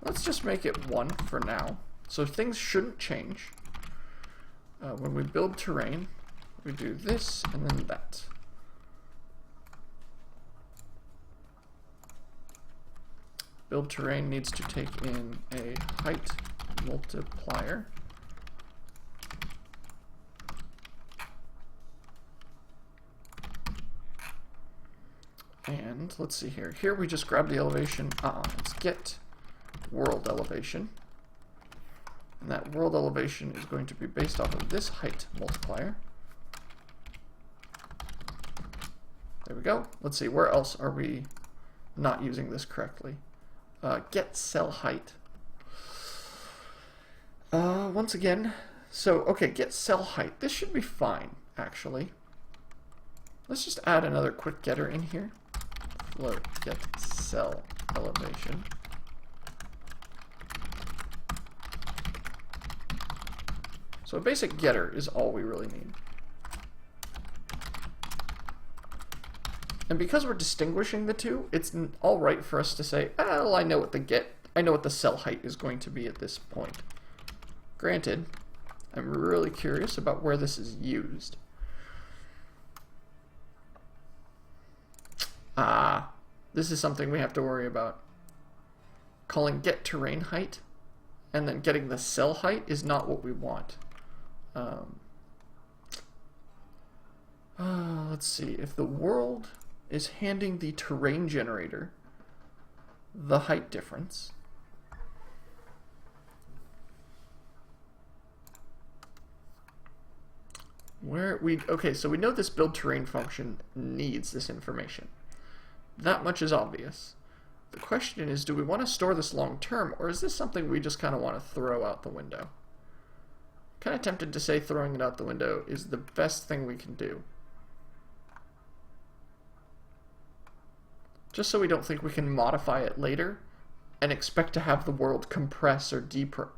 Let's just make it 1 for now. So things shouldn't change. When we build terrain, we do this and then that. Build terrain needs to take in a height multiplier. And let's see here. Here we just grab the elevation. Let's get world elevation. And that world elevation is going to be based off of this height multiplier. There we go. Let's see, where else are we not using this correctly? Get cell height. Once again, so, okay, get cell height. This should be fine, actually. Let's just add another quick getter in here. Float get cell elevation. So a basic getter is all we really need. And because we're distinguishing the two, it's all right for us to say, well, I know what the cell height is going to be at this point. Granted, I'm really curious about where this is used. This is something we have to worry about. Calling get terrain height and then getting the cell height is not what we want. Let's see, if the world is handing the terrain generator the height difference, okay, so we know this build terrain function needs this information. That much is obvious. The question is, do we want to store this long term, or is this something we just kind of want to throw out the window? Kind of tempted to say throwing it out the window is the best thing we can do. Just so we don't think we can modify it later and expect to have the world compress or decompress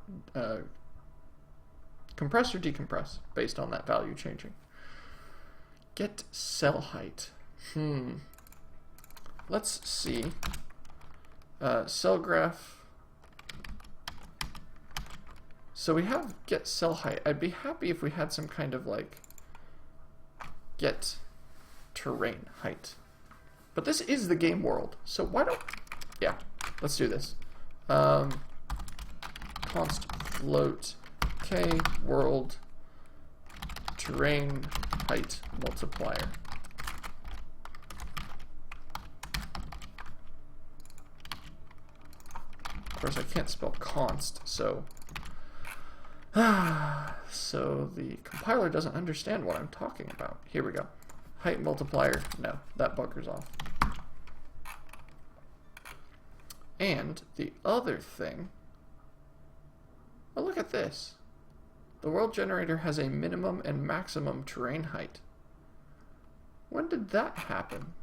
based on that value changing. Get cell height. Let's see. Cell graph. So we have get cell height. I'd be happy if we had some kind of like get terrain height. But this is the game world, so why don't... Yeah, let's do this. Const float k world terrain height multiplier. Of course, I can't spell const, so... So the compiler doesn't understand what I'm talking about. Here we go. Height multiplier, no, that buggers off. And the other thing, oh, look at this. The world generator has a minimum and maximum terrain height. When did that happen?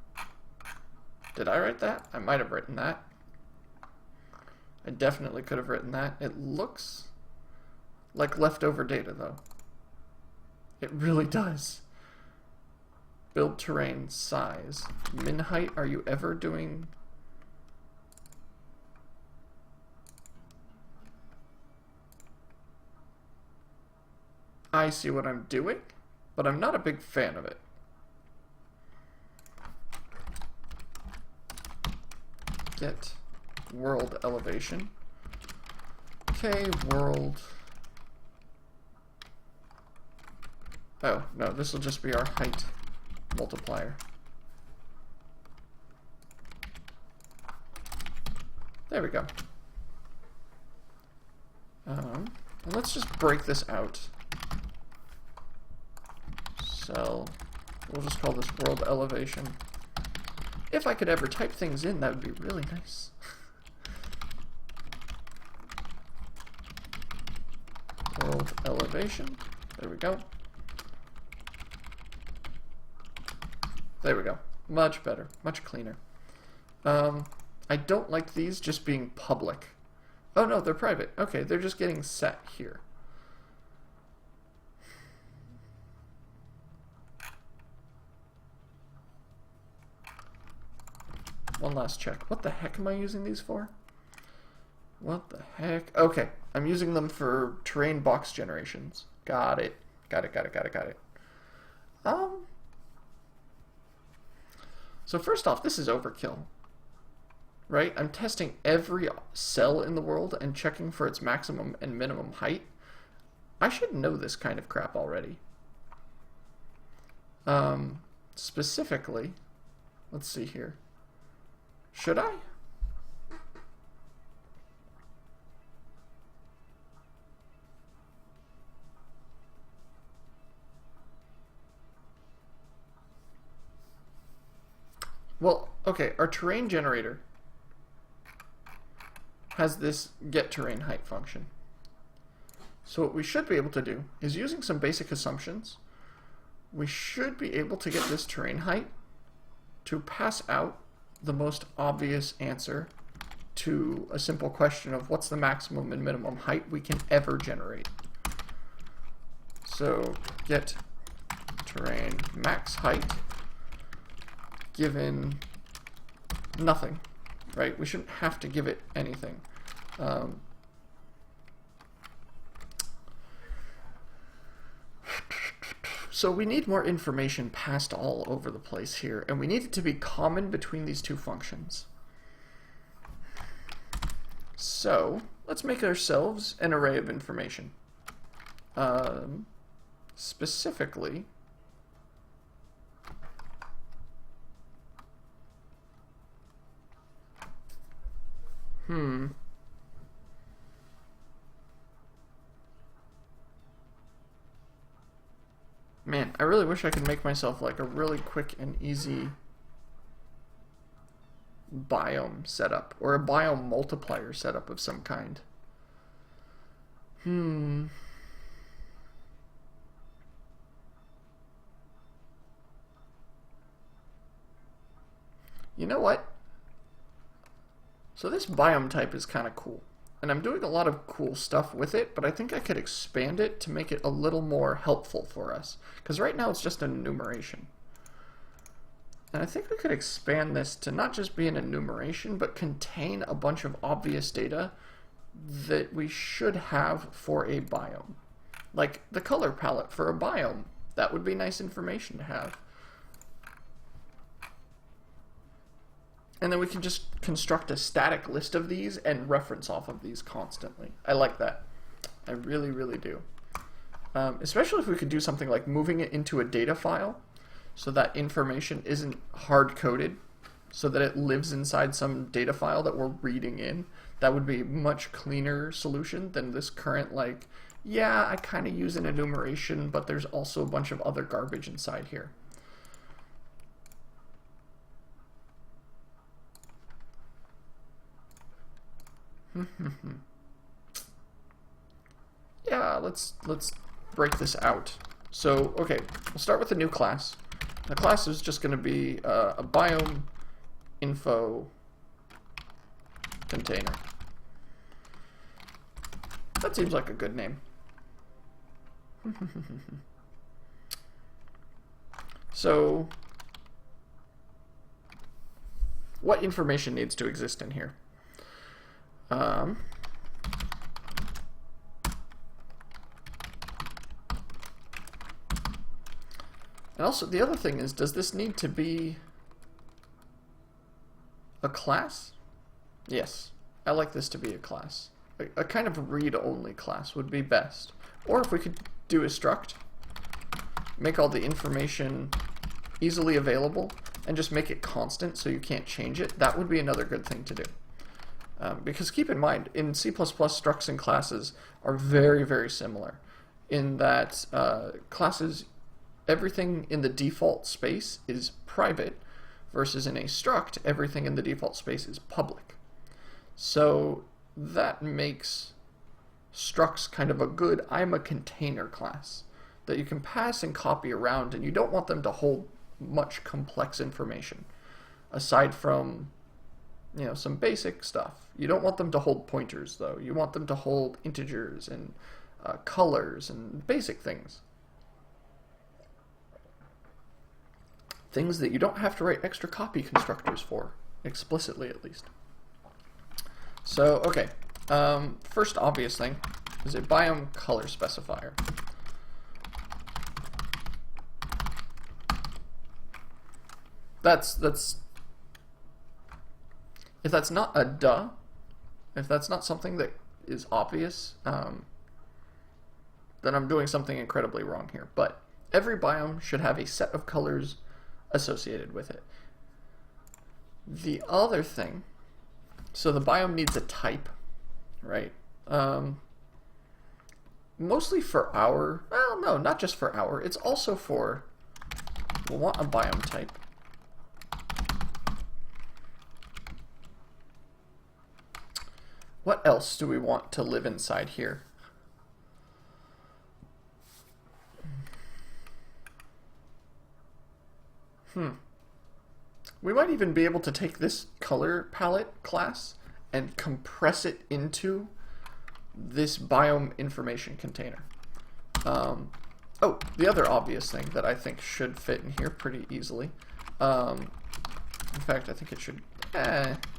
Did I write that? I might have written that. I definitely could have written that. It looks like leftover data, though. It really does. Build terrain size. Min height, are you ever doing... I see what I'm doing, but I'm not a big fan of it. Get world elevation. Okay, world... Oh, no, this will just be our height multiplier. There we go. Let's just break this out. So, we'll just call this world elevation. If I could ever type things in, that would be really nice. World elevation. There we go. There we go. Much better. Much cleaner. I don't like these just being public. Oh no, they're private. Okay, they're just getting set here. One last check. What the heck am I using these for? What the heck? Okay, I'm using them for terrain box generations. Got it. Got it. So first off, this is overkill. Right? I'm testing every cell in the world and checking for its maximum and minimum height. I should know this kind of crap already. Specifically, let's see here. Should I? Well, okay, our terrain generator has this get terrain height function. So what we should be able to do is, using some basic assumptions, we should be able to get this terrain height to pass out the most obvious answer to a simple question of what's the maximum and minimum height we can ever generate. So get terrain max height given nothing, right? We shouldn't have to give it anything. So we need more information passed all over the place here, and we need it to be common between these two functions. So let's make ourselves an array of information. Specifically, Man, I really wish I could make myself like a really quick and easy biome setup, or a biome multiplier setup of some kind. You know what? So this biome type is kind of cool, and I'm doing a lot of cool stuff with it, but I think I could expand it to make it a little more helpful for us, because right now it's just an enumeration. And I think we could expand this to not just be an enumeration, but contain a bunch of obvious data that we should have for a biome. Like the color palette for a biome. That would be nice information to have. And then we can just construct a static list of these and reference off of these constantly. I like that. I really, really do. Especially if we could do something like moving it into a data file so that information isn't hard-coded, so that it lives inside some data file that we're reading in. That would be a much cleaner solution than this current, like, yeah, I kind of use an enumeration, but there's also a bunch of other garbage inside here. Yeah, let's break this out. So, okay, we'll start with a new class. The class is just going to be a biome info container. That seems like a good name. So, what information needs to exist in here? And also, the other thing is, does this need to be a class? Yes, I like this to be a class. A kind of read-only class would be best. Or if we could do a struct, make all the information easily available, and just make it constant so you can't change it, that would be another good thing to do. Because keep in mind, in C++, structs and classes are very, very similar in that classes, everything in the default space is private, versus in a struct, everything in the default space is public. So that makes structs kind of a good I'm a container class that you can pass and copy around, and you don't want them to hold much complex information aside from some basic stuff. You don't want them to hold pointers, though. You want them to hold integers and colors and basic things. Things that you don't have to write extra copy constructors for, explicitly at least. So, okay. First obvious thing is a biome color specifier. That's if that's not a duh, if that's not something that is obvious, then I'm doing something incredibly wrong here. But every biome should have a set of colors associated with it. The other thing, so the biome needs a type, right? Mostly for our, well, no, not just for our, it's also for, we'll want a biome type. What else do we want to live inside here? We might even be able to take this color palette class and compress it into this biome information container. Oh, the other obvious thing that I think should fit in here pretty easily. In fact, I think it should,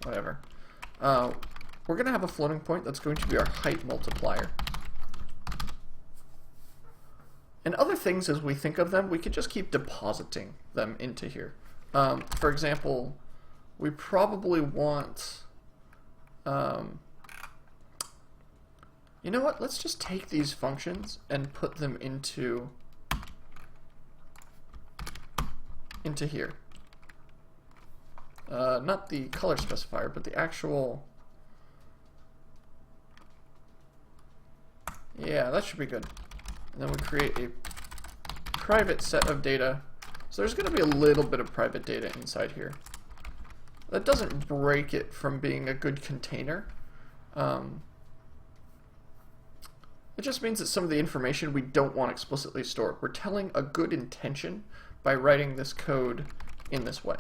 whatever. We're going to have a floating point that's going to be our height multiplier. And other things, as we think of them, we could just keep depositing them into here. For example, we probably want, you know what, let's just take these functions and put them into here. Not the color specifier, but the actual, yeah, that should be good. And then we create a private set of data. So there's going to be a little bit of private data inside here. That doesn't break it from being a good container. It just means that some of the information we don't want explicitly stored. We're telling a good intention by writing this code in this way.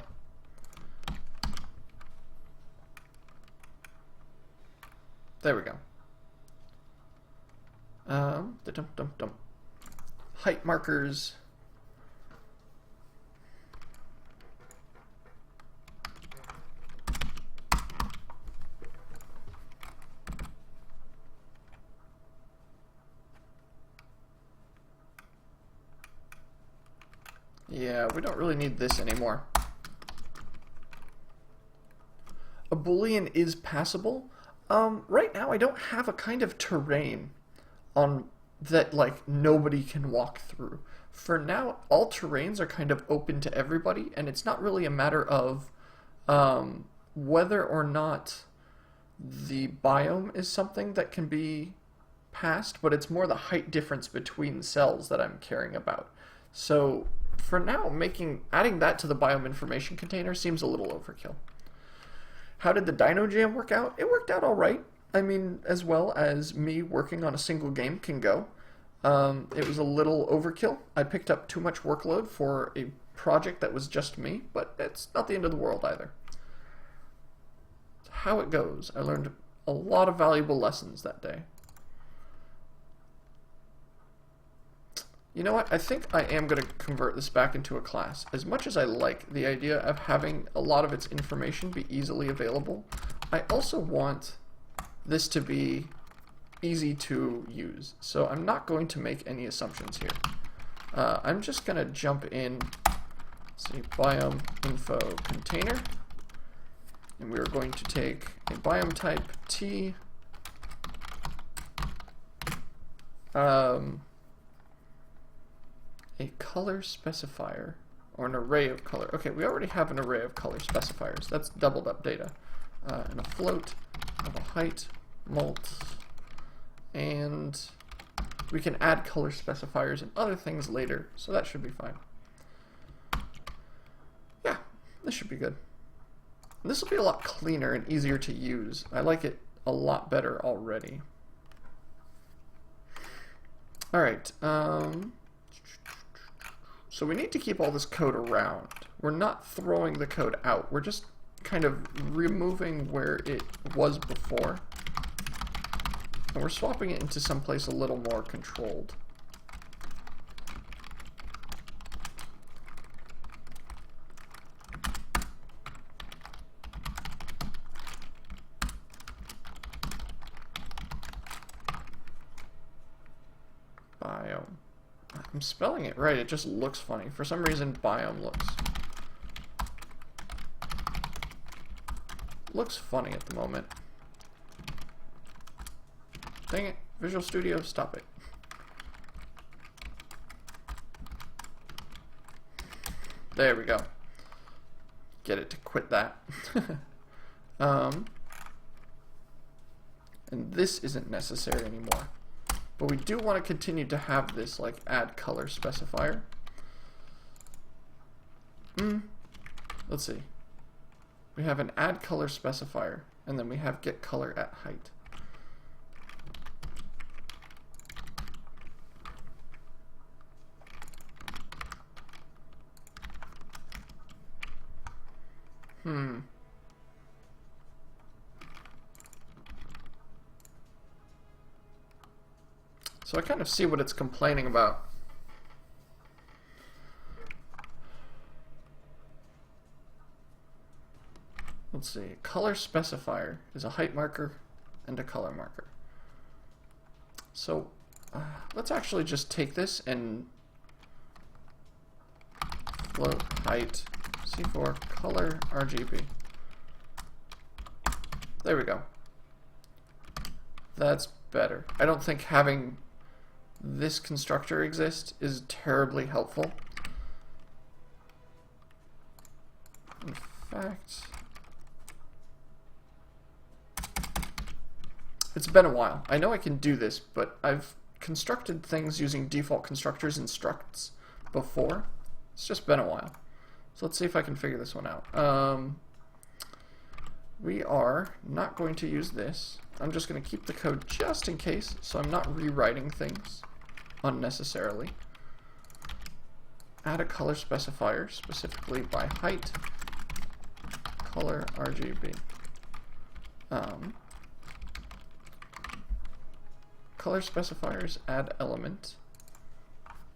There we go. Height markers. Yeah, we don't really need this anymore. A Boolean is passable. Right now I don't have a kind of terrain on that like nobody can walk through. For now, all terrains are kind of open to everybody, and it's not really a matter of whether or not the biome is something that can be passed, but it's more the height difference between cells that I'm caring about. So for now, adding that to the biome information container seems a little overkill. How did the Dino Jam work out? It worked out all right. I mean, as well as me working on a single game can go. It was a little overkill. I picked up too much workload for a project that was just me, but it's not the end of the world either. It's how it goes. I learned a lot of valuable lessons that day. You know what? I think I am going to convert this back into a class. As much as I like the idea of having a lot of its information be easily available, I also want this to be easy to use. So I'm not going to make any assumptions here. I'm just going to jump in, say, biome info container, and we're going to take a biome type T, a color specifier, or an array of color. Okay, we already have an array of color specifiers. That's doubled up data. And a float of a height mult, and we can add color specifiers and other things later, so that should be fine. Yeah, this should be good. And this will be a lot cleaner and easier to use. I like it a lot better already. Alright, so we need to keep all this code around. We're not throwing the code out. We're just kind of removing where it was before. And we're swapping it into someplace a little more controlled. Biome. I'm spelling it right, it just looks funny. For some reason, biome looks funny at the moment. Dang it, Visual Studio, stop it. There we go. Get it to quit that. And this isn't necessary anymore. But we do want to continue to have this like add color specifier. Let's see. We have an add color specifier, and then we have get color at height. So I kind of see what it's complaining about. Let's see, color specifier is a height marker and a color marker. So let's actually just take this and float height C4 color RGB. There we go. That's better. I don't think having this constructor exist is terribly helpful. In fact, it's been a while. I know I can do this, but I've constructed things using default constructors and structs before. It's just been a while. So let's see if I can figure this one out. We are not going to use this. I'm just going to keep the code just in case, so I'm not rewriting things unnecessarily. Add a color specifier, specifically by height, color RGB. Color specifiers, add element.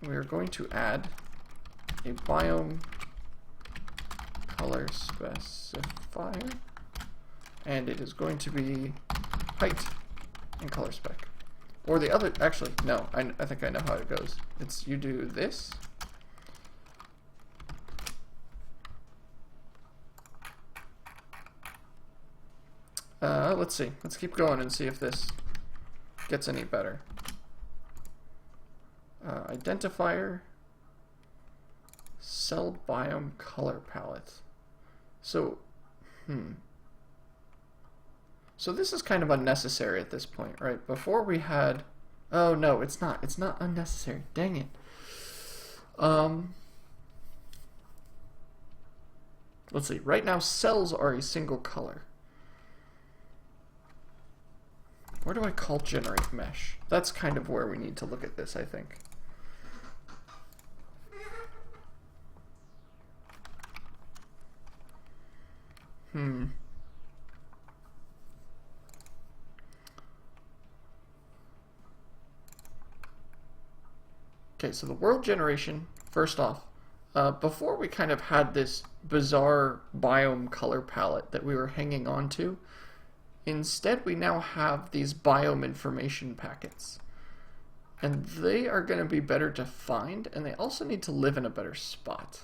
We are going to add a biome color specifier, and it is going to be height and color spec. Or the other, actually, no, I think I know how it goes. It's you do this. Let's see. Let's keep going and see if this gets any better. Identifier, cell biome color palette. So, So this is kind of unnecessary at this point, right? Before we had, oh no, it's not. It's not unnecessary. Dang it. Let's see. Right now, cells are a single color. Where do I call generate mesh? That's kind of where we need to look at this, I think. Okay, so the world generation, first off, before we kind of had this bizarre biome color palette that we were hanging on to, instead we now have these biome information packets. And they are going to be better to find, and they also need to live in a better spot.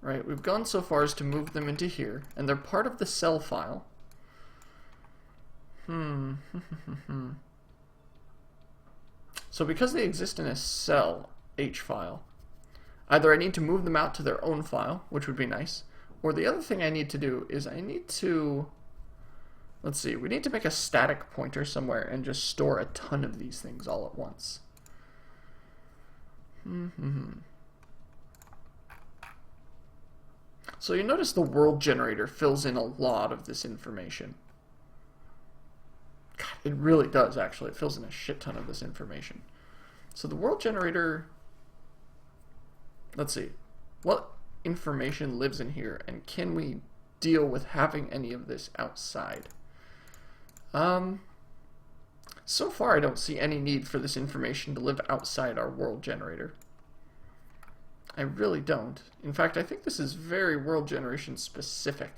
Right, we've gone so far as to move them into here, and they're part of the cell file. So because they exist in a cell H file, either I need to move them out to their own file, which would be nice, or the other thing I need to do is I need to, let's see, we need to make a static pointer somewhere and just store a ton of these things all at once. So you notice the world generator fills in a lot of this information. God, it really does, actually. It fills in a shit ton of this information. So the world generator, let's see. Well, information lives in here, and can we deal with having any of this outside? So far I don't see any need for this information to live outside our world generator. I really don't. In fact, I think this is very world generation specific.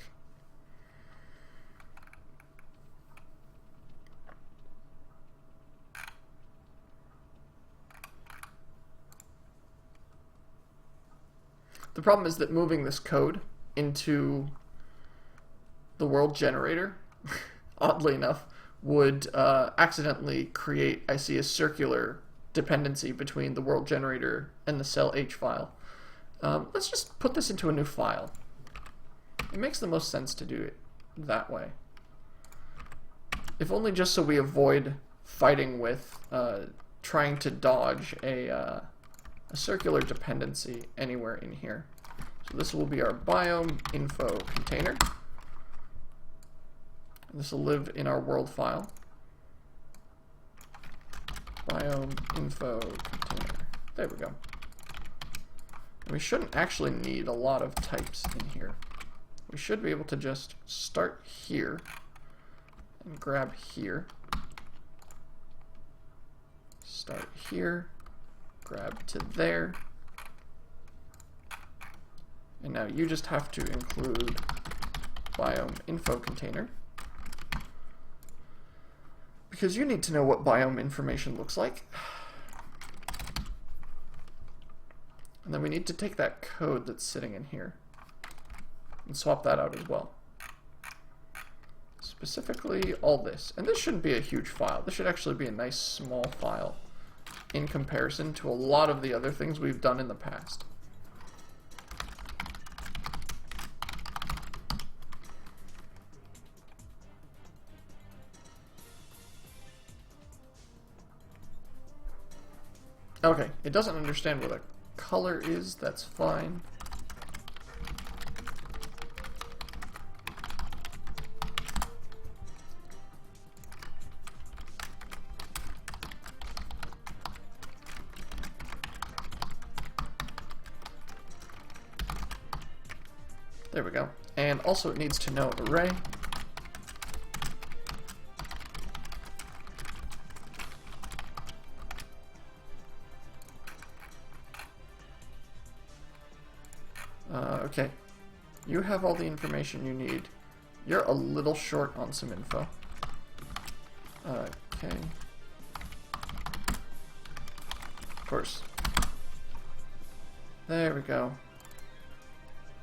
The problem is that moving this code into the world generator, oddly enough, would accidentally create, I see, a circular dependency between the world generator and the cell H file. Let's just put this into a new file. It makes the most sense to do it that way. If only just so we avoid fighting with trying to dodge a circular dependency anywhere in here. So this will be our biome info container. This will live in our world file. Biome info container. There we go. And we shouldn't actually need a lot of types in here. We should be able to just start here and grab here. Start here, grab to there. And now you just have to include biome info container, because you need to know what biome information looks like. And then we need to take that code that's sitting in here and swap that out as well. Specifically all this. And this shouldn't be a huge file. This should actually be a nice small file in comparison to a lot of the other things we've done in the past. Okay, it doesn't understand what a color is, that's fine. There we go. And also it needs to know array. Okay, you have all the information you need. You're a little short on some info. Okay. Of course. There we go.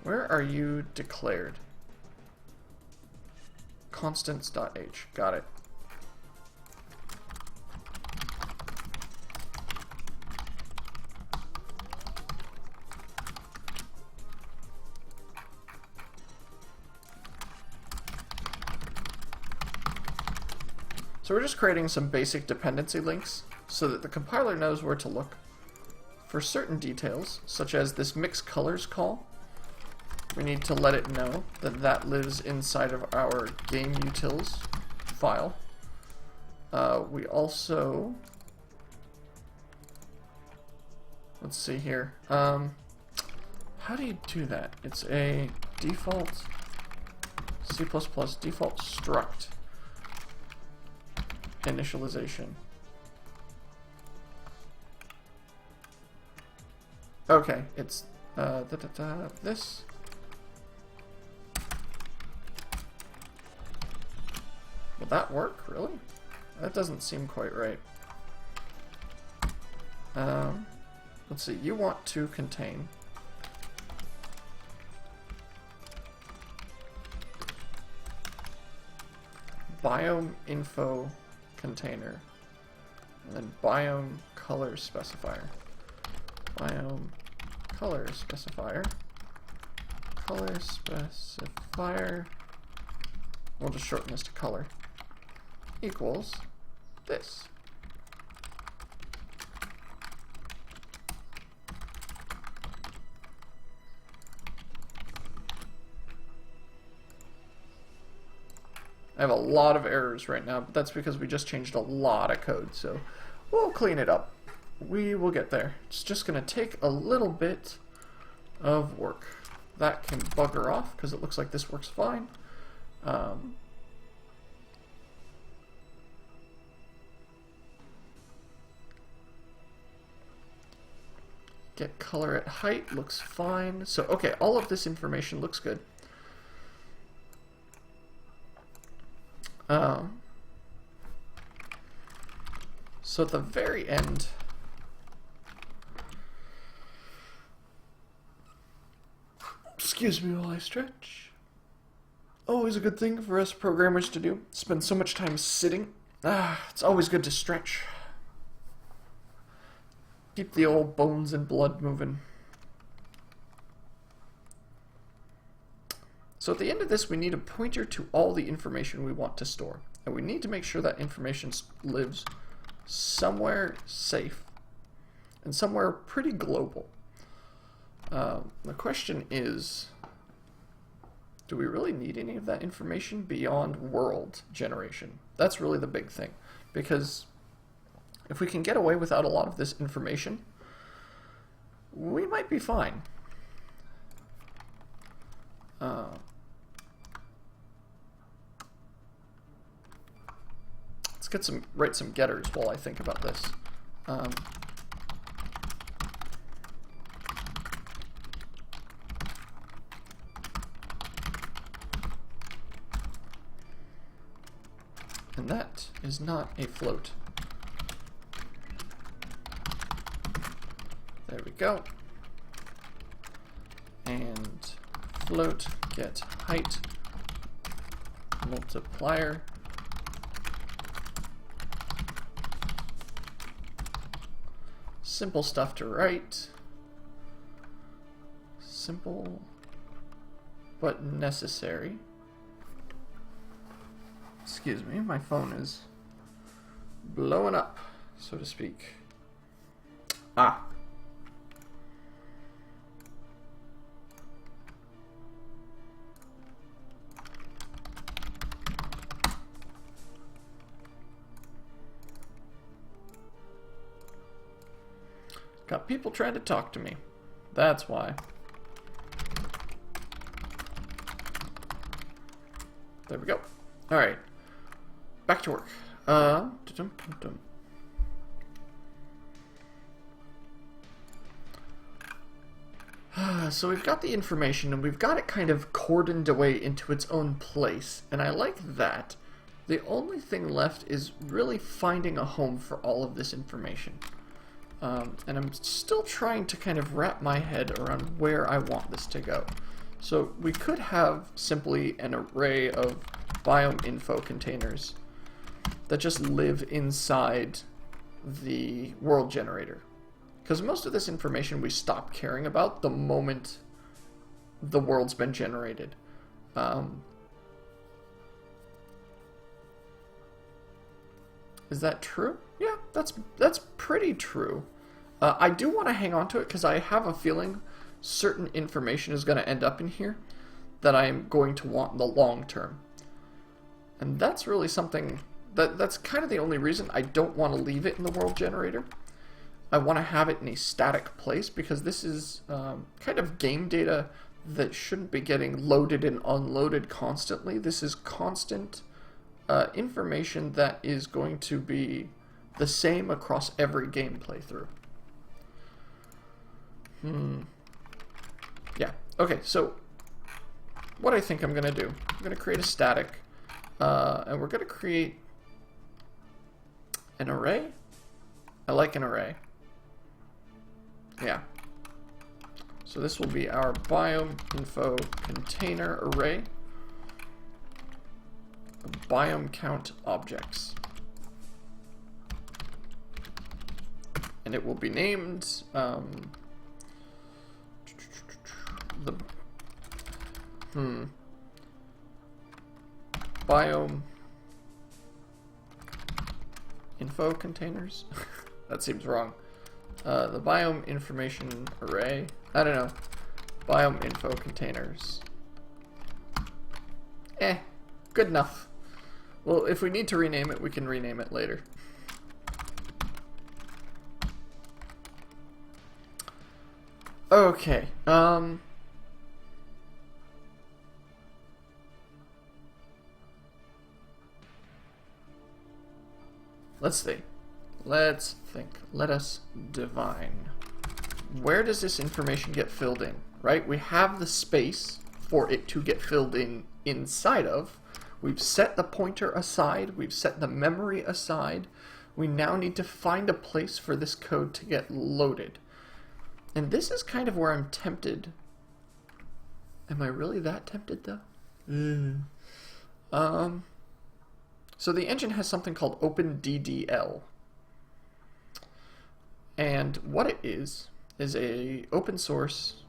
Where are you declared? Constants.h. Got it. So we're just creating some basic dependency links so that the compiler knows where to look for certain details, such as this mix colors call. We need to let it know that that lives inside of our game-utils file. We also, let's see here. How do you do that? It's a default C++ default struct initialization. Okay, it's this. Will that work, really? That doesn't seem quite right. Let's see, you want to contain biome info container, and then biome color specifier. Biome color specifier. Color specifier. We'll just shorten this to color. Equals this. I have a lot of errors right now, but that's because we just changed a lot of code, so we'll clean it up. We will get there. It's just going to take a little bit of work. that can bugger off because it looks like this works fine. Get color at height, looks fine. So, okay, all of this information looks good. So at the very end, excuse me while I stretch. Always a good thing for us programmers to do. Spend so much time sitting. It's always good to stretch. Keep the old bones and blood moving. So at the end of this, we need a pointer to all the information we want to store. And we need to make sure that information lives somewhere safe and somewhere pretty global. The question is, do we really need any of that information beyond world generation? That's really the big thing. Because if we can get away without a lot of this information, we might be fine. Let's write some getters while I think about this. And that is not a float. There we go. And float get height multiplier. Simple stuff to write. Simple but necessary. Excuse me, my phone is blowing up, so to speak. Ah. Got people trying to talk to me. That's why. There we go. Alright. Back to work. So we've got the information and we've got it kind of cordoned away into its own place, and I like that. The only thing left is really finding a home for all of this information. And I'm still trying to kind of wrap my head around where I want this to go. So we could have simply an array of biome info containers that just live inside the world generator. Because most of this information we stop caring about the moment the world's been generated. Is that true? Yeah, that's pretty true. I do want to hang on to it because I have a feeling certain information is going to end up in here that I'm going to want in the long term. And that's really something that's kind of the only reason I don't want to leave it in the world generator. I want to have it in a static place because this is kind of game data that shouldn't be getting loaded and unloaded constantly. This is constant information that is going to be the same across every game playthrough. Yeah, okay, so what I think I'm going to do, I'm going to create a static, and we're going to create an array. I like an array. Yeah. So this will be our biome info container array. Biome count objects. And it will be named biome info containers. That seems wrong. The biome information array. I don't know. Biome info containers. Good enough. Well, if we need to rename it, we can rename it later. Okay. let's see. Let's think. Let us divine. Where does this information get filled in, right? We have the space for it to get filled in inside of. We've set the pointer aside. We've set the memory aside. We now need to find a place for this code to get loaded. And this is kind of where I'm tempted. Am I really that tempted, though? So the engine has something called OpenDDL. And what it is a open source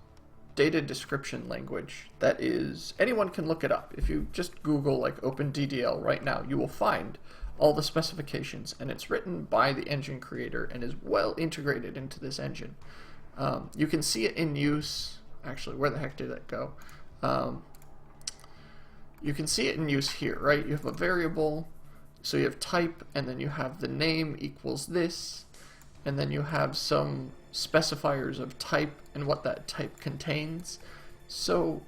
data description language that is, anyone can look it up. If you just Google like OpenDDL right now, you will find all the specifications, and it's written by the engine creator and is well integrated into this engine. You can see it in use. Actually, where the heck did it go? You can see it in use here, right? You have a variable, so you have type, and then you have the name equals this, and then you have some specifiers of type and what that type contains. So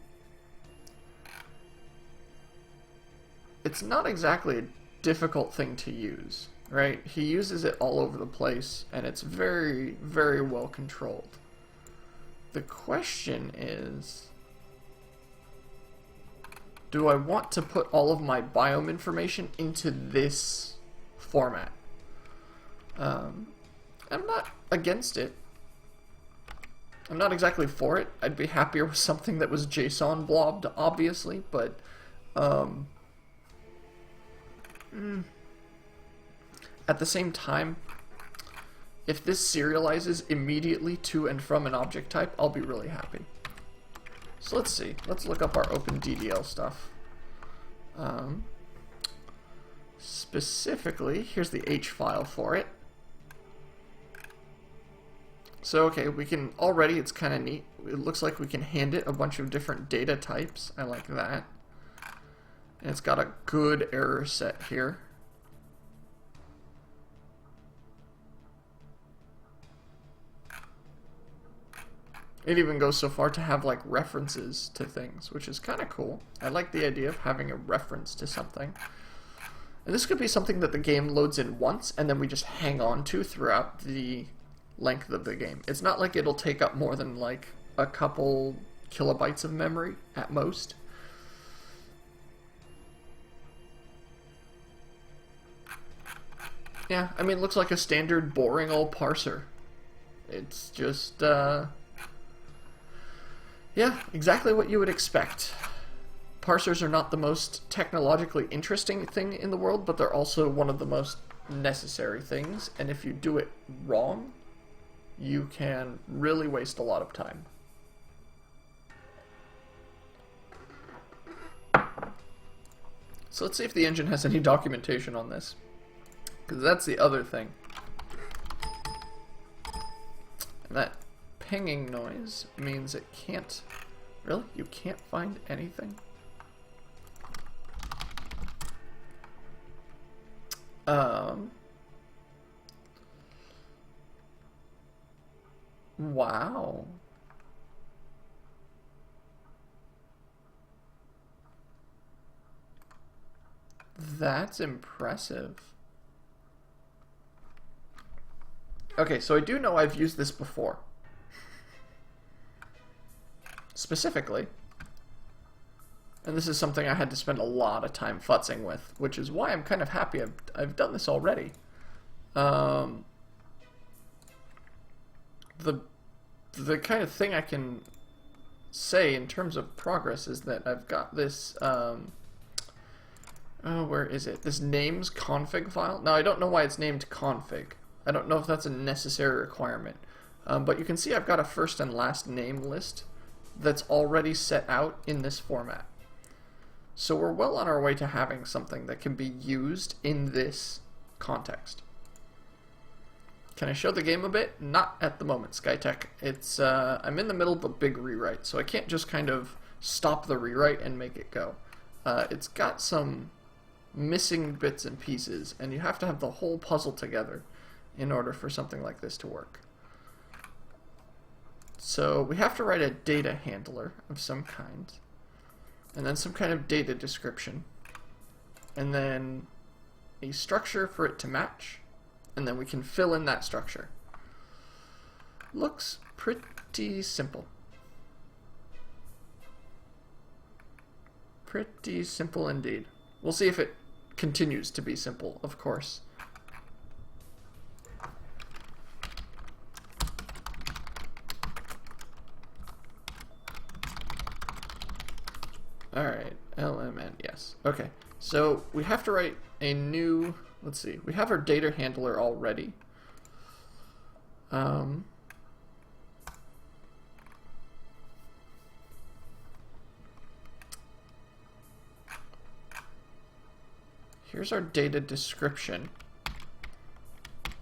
it's not exactly a difficult thing to use, right? He uses it all over the place, and it's very, very well controlled. The question is, do I want to put all of my biome information into this format? I'm not against it. I'm not exactly for it. I'd be happier with something that was JSON blobbed, obviously, but at the same time, if this serializes immediately to and from an object type, I'll be really happy. So let's see. Let's look up our OpenDDL stuff. Specifically, here's the H file for it. So, okay, we can already, it's kind of neat. It looks like we can hand it a bunch of different data types. I like that. And it's got a good error set here. It even goes so far to have like references to things, which is kind of cool. I like the idea of having a reference to something. And this could be something that the game loads in once and then we just hang on to throughout the length of the game. It's not like it'll take up more than like a couple kilobytes of memory at most. Yeah, I mean, it looks like a standard boring old parser. It's just, yeah, exactly what you would expect. Parsers are not the most technologically interesting thing in the world, but they're also one of the most necessary things, and if you do it wrong, you can really waste a lot of time. So let's see if the engine has any documentation on this, because that's the other thing. And that pinging noise means it can't... Really? You can't find anything? Wow. That's impressive. Okay, so I do know I've used this before. Specifically. And this is something I had to spend a lot of time futzing with, which is why I'm kind of happy I've done this already. The kind of thing I can say in terms of progress is that I've got this, where is it? This names config file. Now, I don't know why it's named config. I don't know if that's a necessary requirement. But you can see I've got a first and last name list that's already set out in this format. So we're well on our way to having something that can be used in this context. Can I show the game a bit? Not at the moment, Skytech. It's I'm in the middle of a big rewrite, so I can't just kind of stop the rewrite and make it go. It's got some missing bits and pieces, and you have to have the whole puzzle together in order for something like this to work. So we have to write a data handler of some kind, and then some kind of data description, and then a structure for it to match, and then we can fill in that structure. Looks pretty simple. Pretty simple indeed. We'll see if it continues to be simple, of course. Alright, LMN, yes. Okay, so we have to write a new, let's see, we have our data handler already. Here's our data description.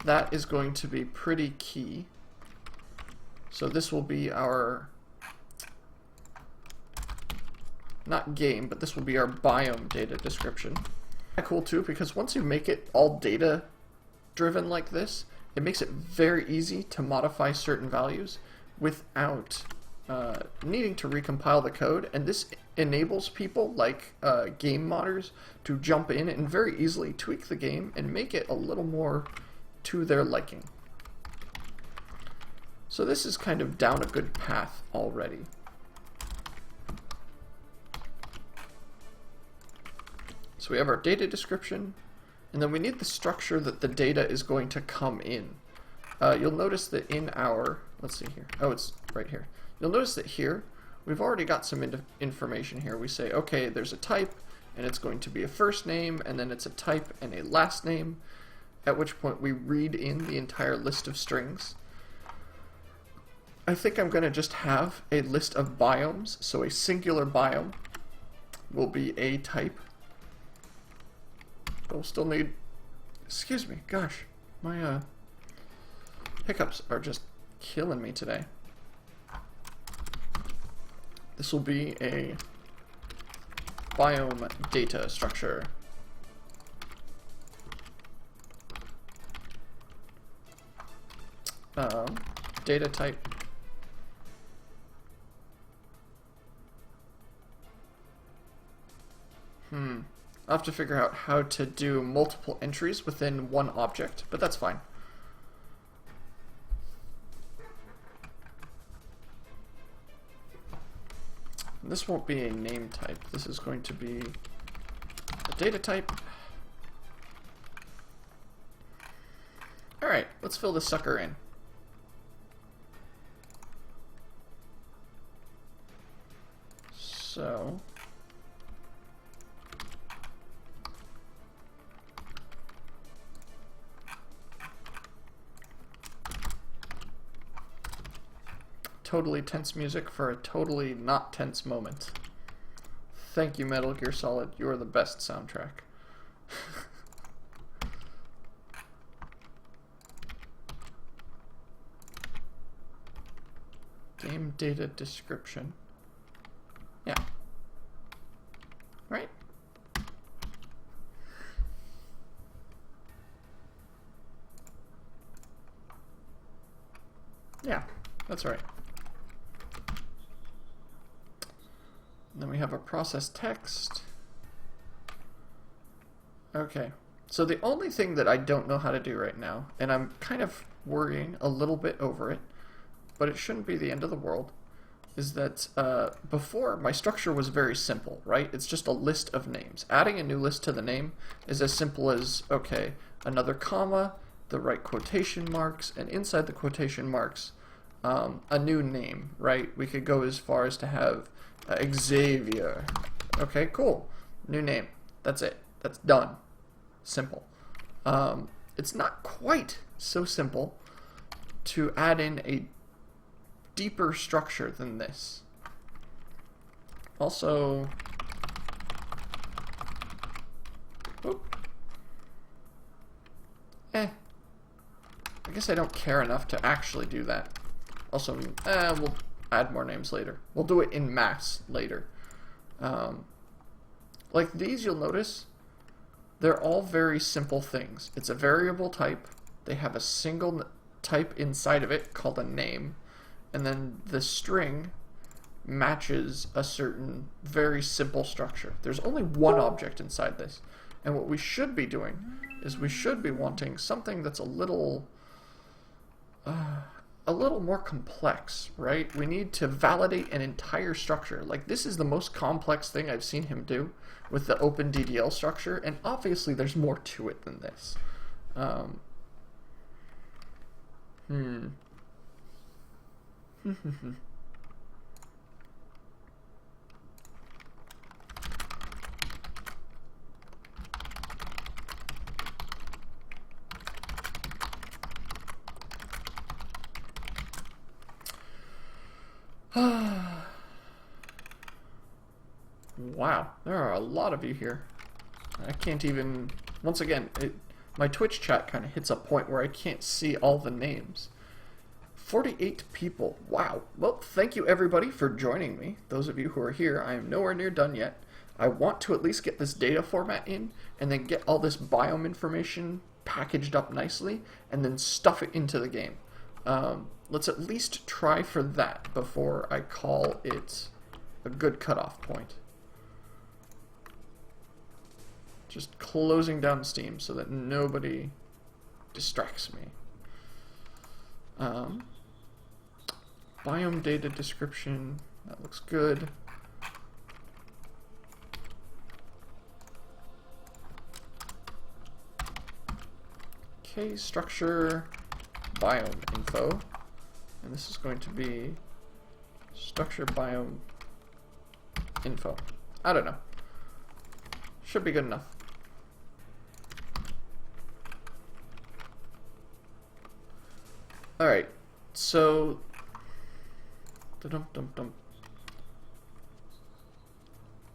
That is going to be pretty key. So this will be our, not game, but this will be our biome data description. Cool too, because once you make it all data driven like this, it makes it very easy to modify certain values without needing to recompile the code, and this enables people like game modders to jump in and very easily tweak the game and make it a little more to their liking. So this is kind of down a good path already. So we have our data description, and then we need the structure that the data is going to come in. You'll notice that in our, let's see here, oh, it's right here. You'll notice that here, we've already got some information here. We say, okay, there's a type, and it's going to be a first name, and then it's a type and a last name, at which point we read in the entire list of strings. I think I'm going to just have a list of biomes, so a singular biome will be a type. We'll still need, excuse me, gosh, my hiccups are just killing me today. This will be a biome data structure. Data type. I'll have to figure out how to do multiple entries within one object, but that's fine. This won't be a name type. This is going to be a data type. Alright, let's fill this sucker in. So totally tense music for a totally not tense moment. Thank you, Metal Gear Solid. You are the best soundtrack. Game data description. Yeah. Right? Yeah, that's right. And then we have a process text. Okay, so the only thing that I don't know how to do right now, and I'm kind of worrying a little bit over it, but it shouldn't be the end of the world, is that before my structure was very simple, right? It's just a list of names. Adding a new list to the name is as simple as, okay, another comma, the right quotation marks, and inside the quotation marks, a new name, right? We could go as far as to have Xavier. Okay, cool. New name. That's it. That's done. Simple. It's not quite so simple to add in a deeper structure than this. Also, I guess I don't care enough to actually do that. Also, we'll add more names later. We'll do it in mass later. Like these, you'll notice, they're all very simple things. It's a variable type. They have a single type inside of it called a name. And then the string matches a certain very simple structure. There's only one object inside this. And what we should be doing is we should be wanting something that's a little more complex, right? We need to validate an entire structure. Like, this is the most complex thing I've seen him do with the OpenDDL structure, and obviously there's more to it than this. Wow, there are a lot of you here. I can't even... Once again, my Twitch chat kind of hits a point where I can't see all the names. 48 people. Wow. Well, thank you everybody for joining me. Those of you who are here, I am nowhere near done yet. I want to at least get this data format in, and then get all this biome information packaged up nicely, and then stuff it into the game. Let's at least try for that before I call it a good cutoff point. Just closing down Steam so that nobody distracts me. Biome data description, that looks good. Okay, structure, biome info, and this is going to be structure biome info. I don't know. Should be good enough. Alright, so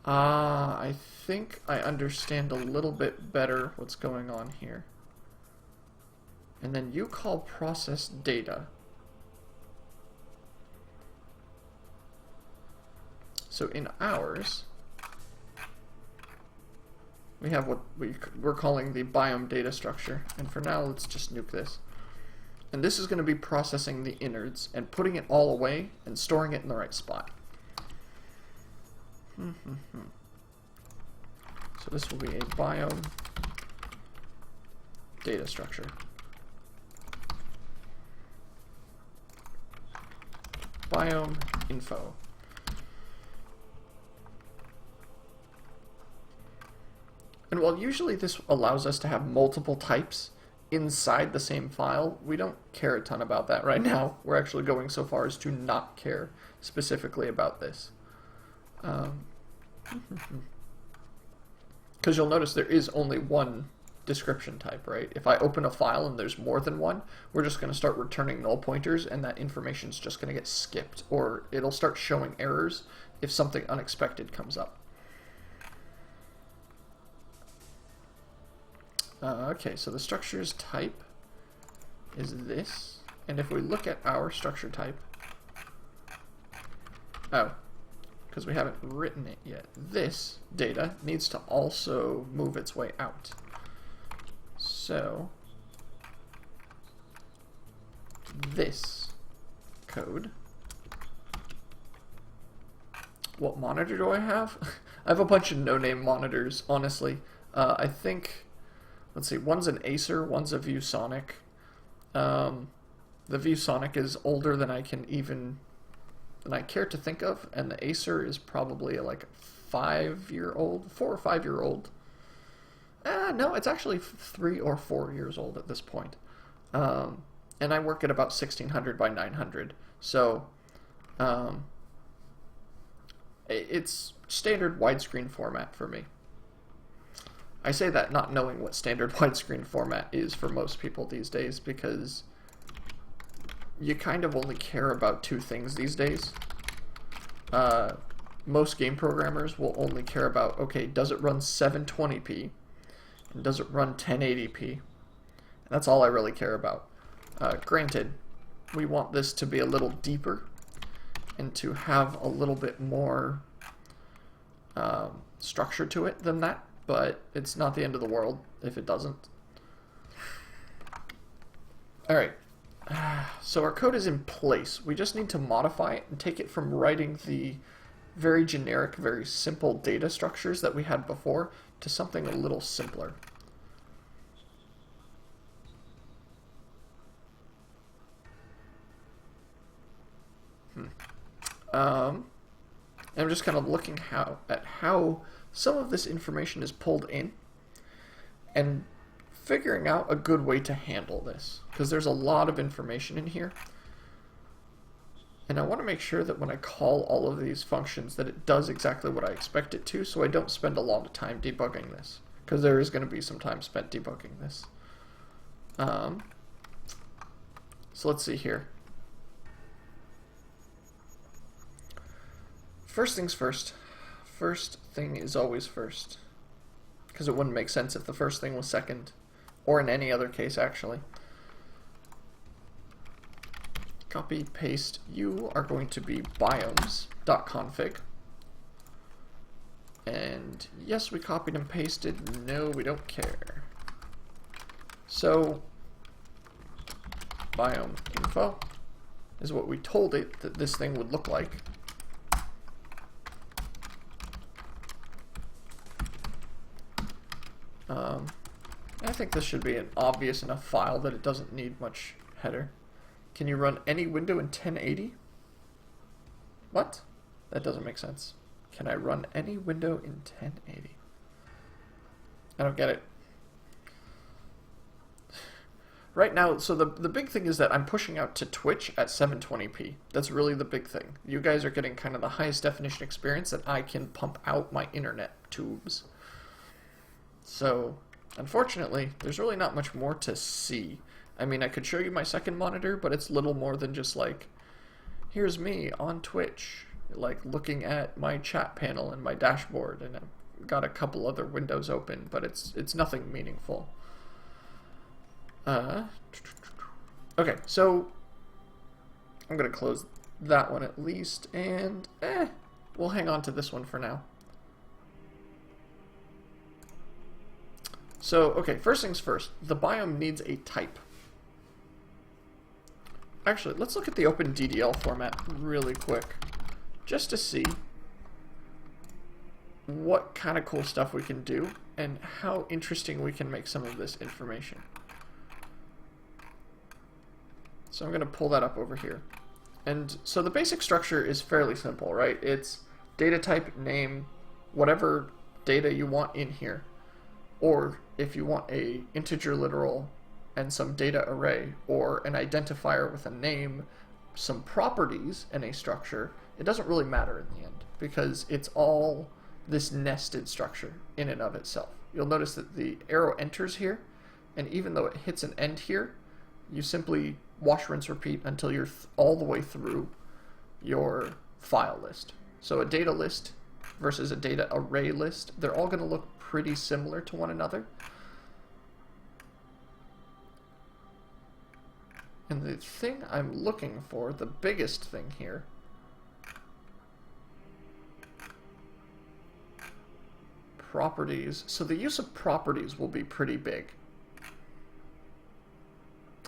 I think I understand a little bit better what's going on here. And then you call process data. So in ours, we have what we're calling the biome data structure. And for now, let's just nuke this. And this is going to be processing the innards and putting it all away and storing it in the right spot. So this will be a biome data structure. Biome info. And while usually this allows us to have multiple types inside the same file, we don't care a ton about that right now. We're actually going so far as to not care specifically about this. Because you'll notice there is only one description type, right? If I open a file and there's more than one, we're just going to start returning null pointers, and that information's just going to get skipped, or it'll start showing errors if something unexpected comes up. Okay, so the structure's type is this, and if we look at our structure type, because we haven't written it yet, this data needs to also move its way out. So this code, what monitor do I have? I have a bunch of no-name monitors, honestly. I think, let's see, one's an Acer, one's a ViewSonic. The ViewSonic is older than I care to think of, and the Acer is probably like a 5-year-old, 4 or 5-year-old. No, it's actually 3 or 4 years old at this point. And I work at about 1600 by 900, so it's standard widescreen format for me. I say that not knowing what standard widescreen format is for most people these days, because you kind of only care about two things these days. Most game programmers will only care about, okay, does it run 720p? And does it run 1080p? And that's all I really care about. Granted, we want this to be a little deeper and to have a little bit more structure to it than that, but it's not the end of the world if it doesn't. Alright, so our code is in place. We just need to modify it and take it from writing the very generic, very simple data structures that we had before to something a little simpler. I'm just kind of looking at how some of this information is pulled in and figuring out a good way to handle this, because there's a lot of information in here. And I want to make sure that when I call all of these functions that it does exactly what I expect it to, so I don't spend a lot of time debugging this, because there is going to be some time spent debugging this. So let's see here. First things first. First thing is always first, because it wouldn't make sense if the first thing was second, or in any other case actually. Copy, paste, you are going to be biomes.config. And yes, we copied and pasted. No, we don't care. So, biome info is what we told it that this thing would look like. I think this should be an obvious enough file that it doesn't need much header. Can you run any window in 1080? What? That doesn't make sense. Can I run any window in 1080? I don't get it. Right now, so the big thing is that I'm pushing out to Twitch at 720p. That's really the big thing. You guys are getting kind of the highest definition experience that I can pump out my internet tubes. So, unfortunately, there's really not much more to see. I mean, I could show you my second monitor, but it's little more than just like, here's me on Twitch, like looking at my chat panel and my dashboard, and I've got a couple other windows open, but it's nothing meaningful. Okay, so I'm gonna close that one at least, and we'll hang on to this one for now. So, okay, first things first, the biome needs a type. Actually, let's look at the OpenDDL format really quick, just to see what kind of cool stuff we can do and how interesting we can make some of this information. So I'm going to pull that up over here. And so the basic structure is fairly simple, right? It's data type, name, whatever data you want in here. Or if you want a integer literal and some data array, or an identifier with a name, some properties, and a structure, it doesn't really matter in the end, because it's all this nested structure in and of itself. You'll notice that the arrow enters here, and even though it hits an end here, you simply wash, rinse, repeat until you're all the way through your file list. So a data list versus a data array list, they're all going to look pretty similar to one another. And the thing I'm looking for, the biggest thing here, properties. So the use of properties will be pretty big.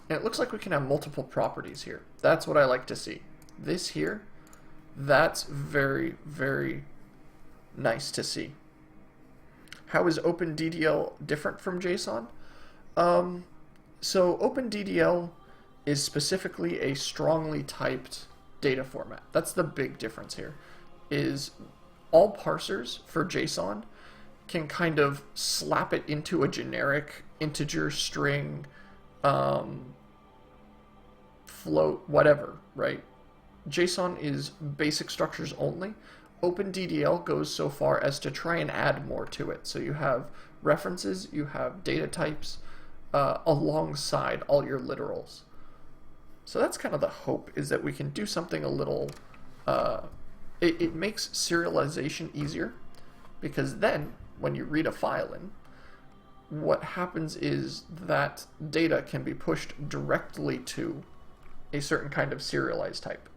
And it looks like we can have multiple properties here. That's what I like to see. This here, that's very, very nice to see. How is OpenDDL different from JSON? So OpenDDL is specifically a strongly typed data format. That's the big difference here, is all parsers for JSON can kind of slap it into a generic integer, string, float, whatever, right? JSON is basic structures only. OpenDDL goes so far as to try and add more to it. So you have references, you have data types, alongside all your literals. So that's kind of the hope, is that we can do something a little, it makes serialization easier, because then when you read a file in, what happens is that data can be pushed directly to a certain kind of serialized type,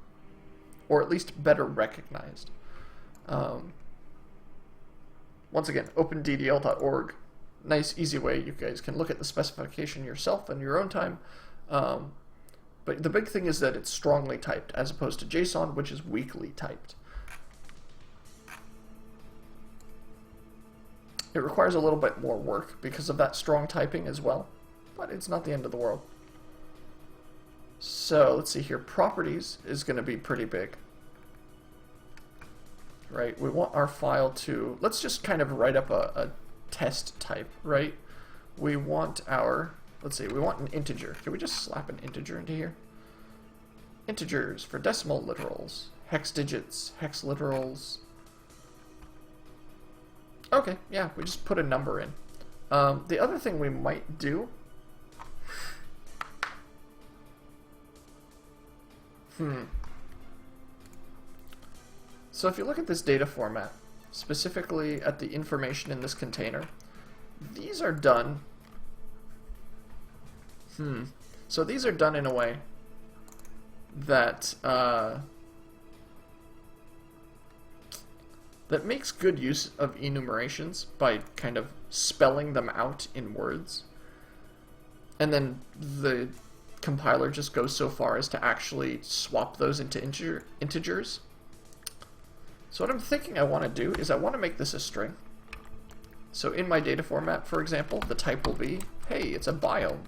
or at least better recognized. Once again, openddl.org, nice, easy way. You guys can look at the specification yourself in your own time. But the big thing is that it's strongly typed, as opposed to JSON, which is weakly typed. It requires a little bit more work because of that strong typing as well, but it's not the end of the world. So let's see here. Properties is going to be pretty big. Right, we want our file to, let's just kind of write up a test type, right? We want our, let's see, we want an integer. Can we just slap an integer into here? Integers for decimal literals, hex digits, hex literals. Okay, yeah, we just put a number in. The other thing we might do, so if you look at this data format, specifically at the information in this container, these are done, so these are done in a way that, that makes good use of enumerations by kind of spelling them out in words. And then the compiler just goes so far as to actually swap those into integers. So what I'm thinking I want to do is I want to make this a string. So in my data format, for example, the type will be, hey, it's a biome.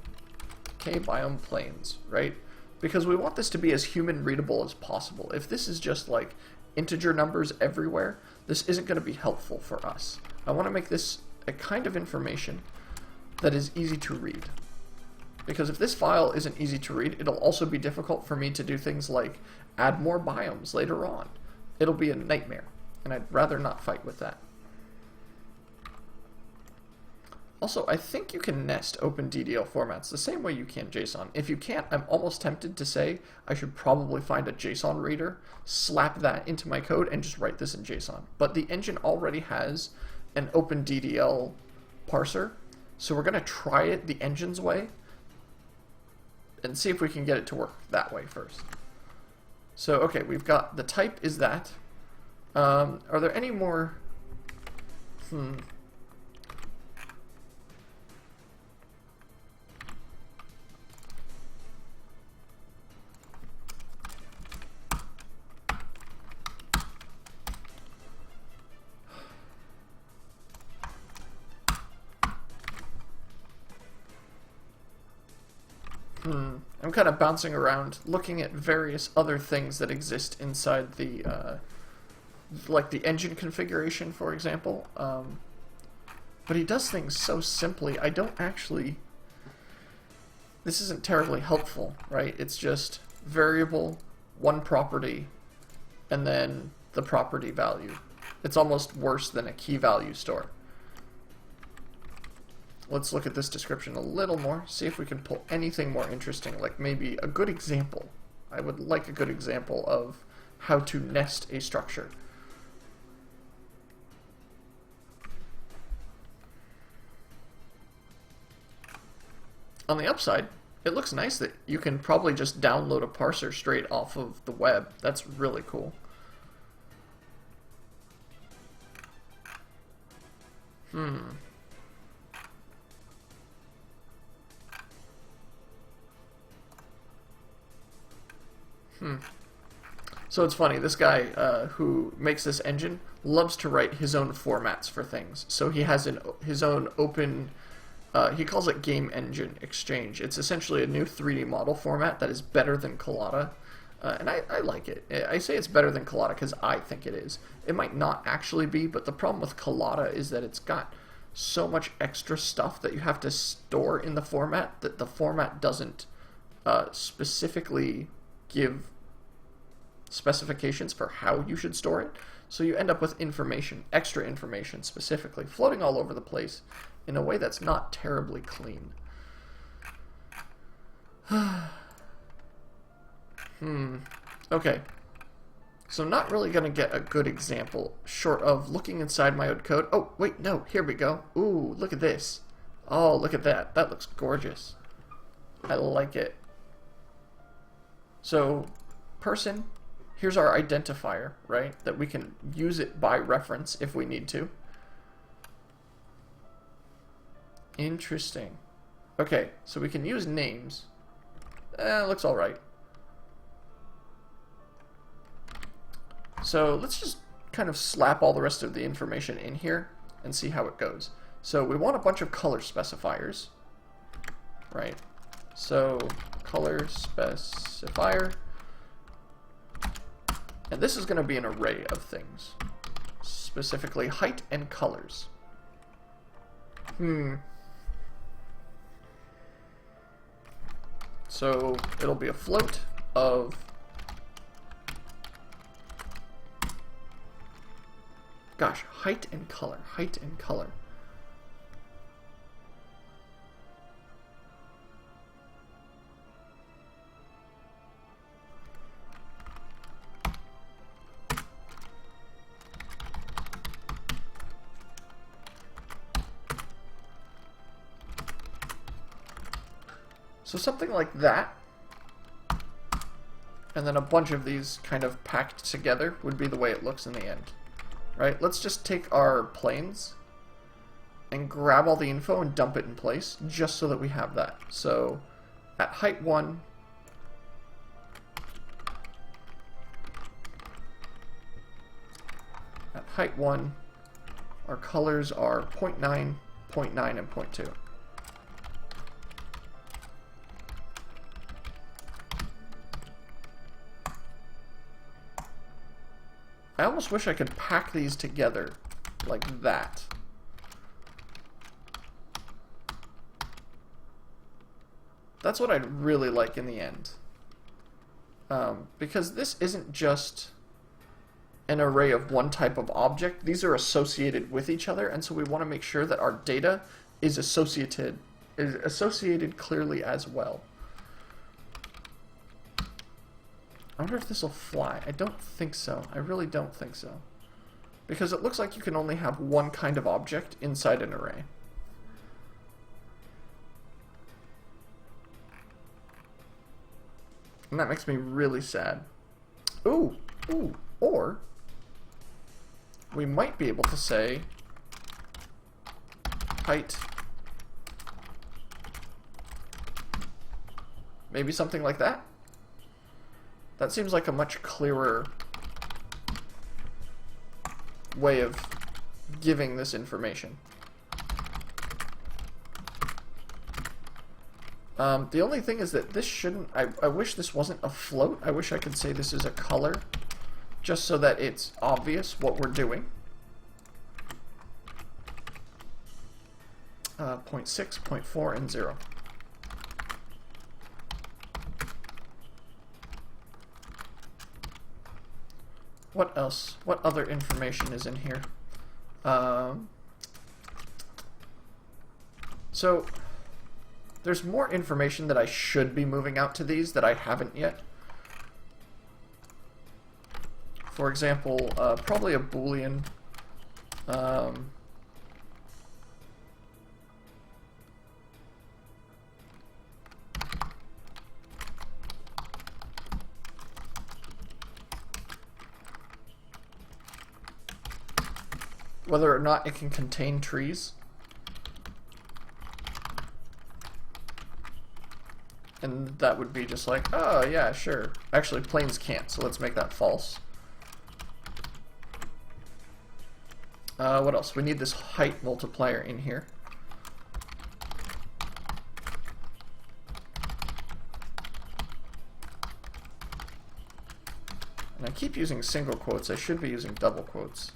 K-biome plains, right? Because we want this to be as human readable as possible. If this is just like integer numbers everywhere, this isn't going to be helpful for us. I want to make this a kind of information that is easy to read. Because if this file isn't easy to read, it'll also be difficult for me to do things like add more biomes later on. It'll be a nightmare, and I'd rather not fight with that. Also, I think you can nest OpenDDL formats the same way you can JSON. If you can't, I'm almost tempted to say I should probably find a JSON reader, slap that into my code, and just write this in JSON. But the engine already has an OpenDDL parser, so we're going to try it the engine's way and see if we can get it to work that way first. So, okay, we've got the type is that. Are there any more... I'm kind of bouncing around, looking at various other things that exist inside the, like the engine configuration, for example. But he does things so simply, I don't actually... This isn't terribly helpful, right? It's just variable, one property, and then the property value. It's almost worse than a key value store. Let's look at this description a little more, see if we can pull anything more interesting, like maybe a good example. I would like a good example of how to nest a structure. On the upside, it looks nice that you can probably just download a parser straight off of the web. That's really cool. So it's funny, this guy who makes this engine loves to write his own formats for things. So he has his own open, he calls it Game Engine Exchange. It's essentially a new 3D model format that is better than Collada. And I like it. I say it's better than Collada because I think it is. It might not actually be, but the problem with Collada is that it's got so much extra stuff that you have to store in the format that the format doesn't specifically give specifications for how you should store it. So you end up with information, extra information specifically, floating all over the place in a way that's not terribly clean. Okay. So I'm not really going to get a good example short of looking inside my own code. Oh, wait, no, here we go. Ooh, look at this. Oh, look at that. That looks gorgeous. I like it. So, person, here's our identifier, right? That we can use it by reference if we need to. Interesting. Okay, so we can use names. Looks alright. So let's just kind of slap all the rest of the information in here. and see how it goes. So we want a bunch of color specifiers, right? So color specifier, and this is going to be an array of things, specifically height and colors. So it'll be a float of height and color, height and color. So something like that, and then a bunch of these kind of packed together would be the way it looks in the end. Right? Let's just take our planes and grab all the info and dump it in place, just so that we have that. So at height 1, our colors are 0.9, 0.9, and 0.2. I almost wish I could pack these together like that. That's what I'd really like in the end. Because this isn't just an array of one type of object. These are associated with each other, and so we want to make sure that our data is associated clearly as well. I wonder if this will fly. I don't think so. I really don't think so. Because it looks like you can only have one kind of object inside an array. And that makes me really sad. Ooh, or we might be able to say height. Maybe something like that. That seems like a much clearer way of giving this information. The only thing is that this shouldn't... I wish this wasn't a float. I wish I could say this is a color, just so that it's obvious what we're doing. 0.6, 0.4, and 0. What else? What other information is in here? So, there's more information that I should be moving out to these that I haven't yet. For example, probably a Boolean. Whether or not it can contain trees. And that would be just like, oh yeah, sure. Actually, planes can't, so let's make that false. What else? We need this height multiplier in here. And I keep using single quotes. I should be using double quotes.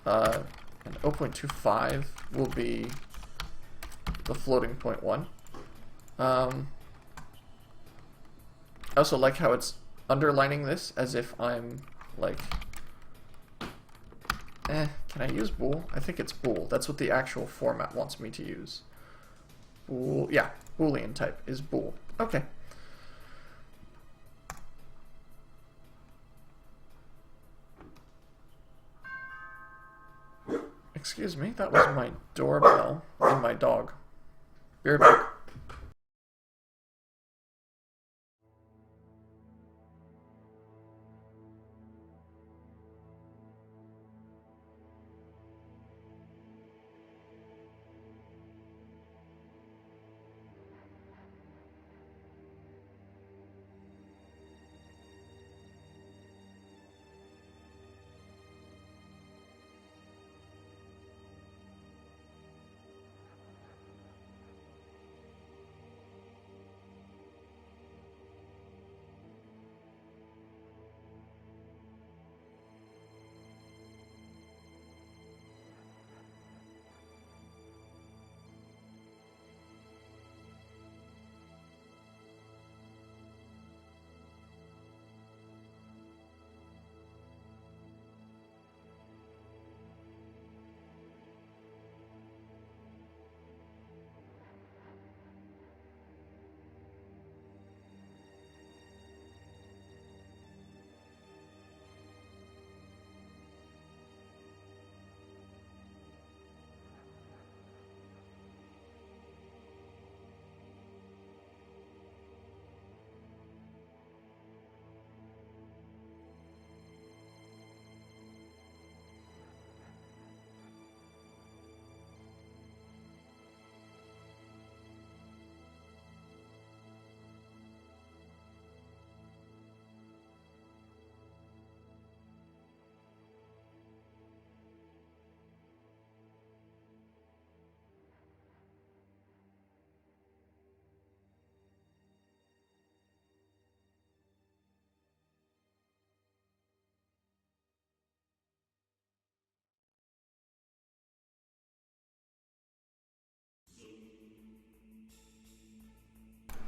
And 0.25 will be the floating point 1. I also like how it's underlining this as if I'm like, can I use bool? I think it's bool. That's what the actual format wants me to use. Bool, yeah, Boolean type is bool. Okay. Excuse me, that was my doorbell and my dog. Be right back.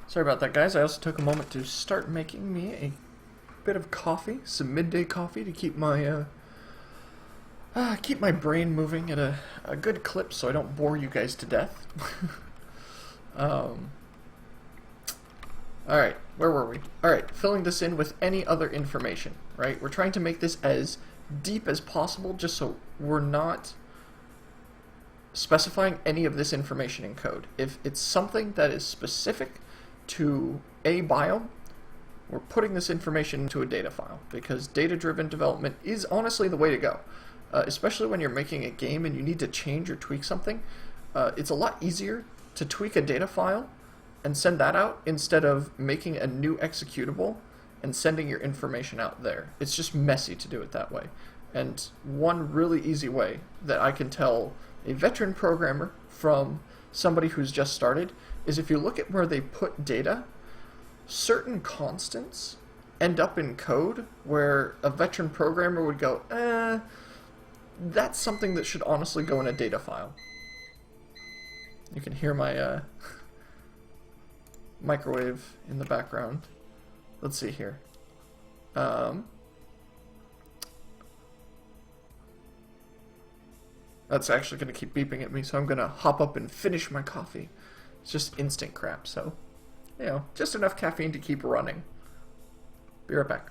Sorry about that, guys. I also took a moment to start making me a bit of coffee, some midday coffee to keep my brain moving at a good clip so I don't bore you guys to death. Alright, where were we? Alright, filling this in with any other information, right? We're trying to make this as deep as possible just so we're not specifying any of this information in code. If it's something that is specific to a biome, we're putting this information into a data file because data-driven development is honestly the way to go. Especially when you're making a game and you need to change or tweak something, it's a lot easier to tweak a data file and send that out instead of making a new executable and sending your information out there. It's just messy to do it that way. And one really easy way that I can tell a veteran programmer from somebody who's just started is if you look at where they put data, certain constants end up in code where a veteran programmer would go, that's something that should honestly go in a data file. You can hear my microwave in the background. Let's see here. That's actually going to keep beeping at me, so I'm going to hop up and finish my coffee. It's just instant crap, so, you know, just enough caffeine to keep running. Be right back.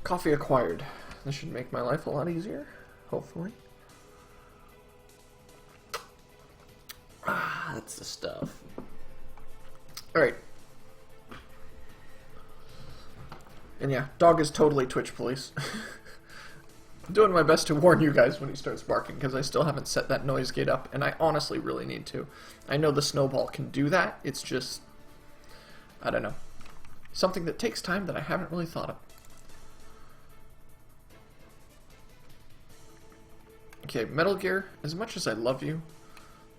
Coffee acquired. This should make my life a lot easier, hopefully. Ah, that's the stuff. Alright. And yeah, dog is totally Twitch police. I'm doing my best to warn you guys when he starts barking, because I still haven't set that noise gate up, and I honestly really need to. I know the snowball can do that, it's just, I don't know. Something that takes time that I haven't really thought of. Okay, Metal Gear, as much as I love you,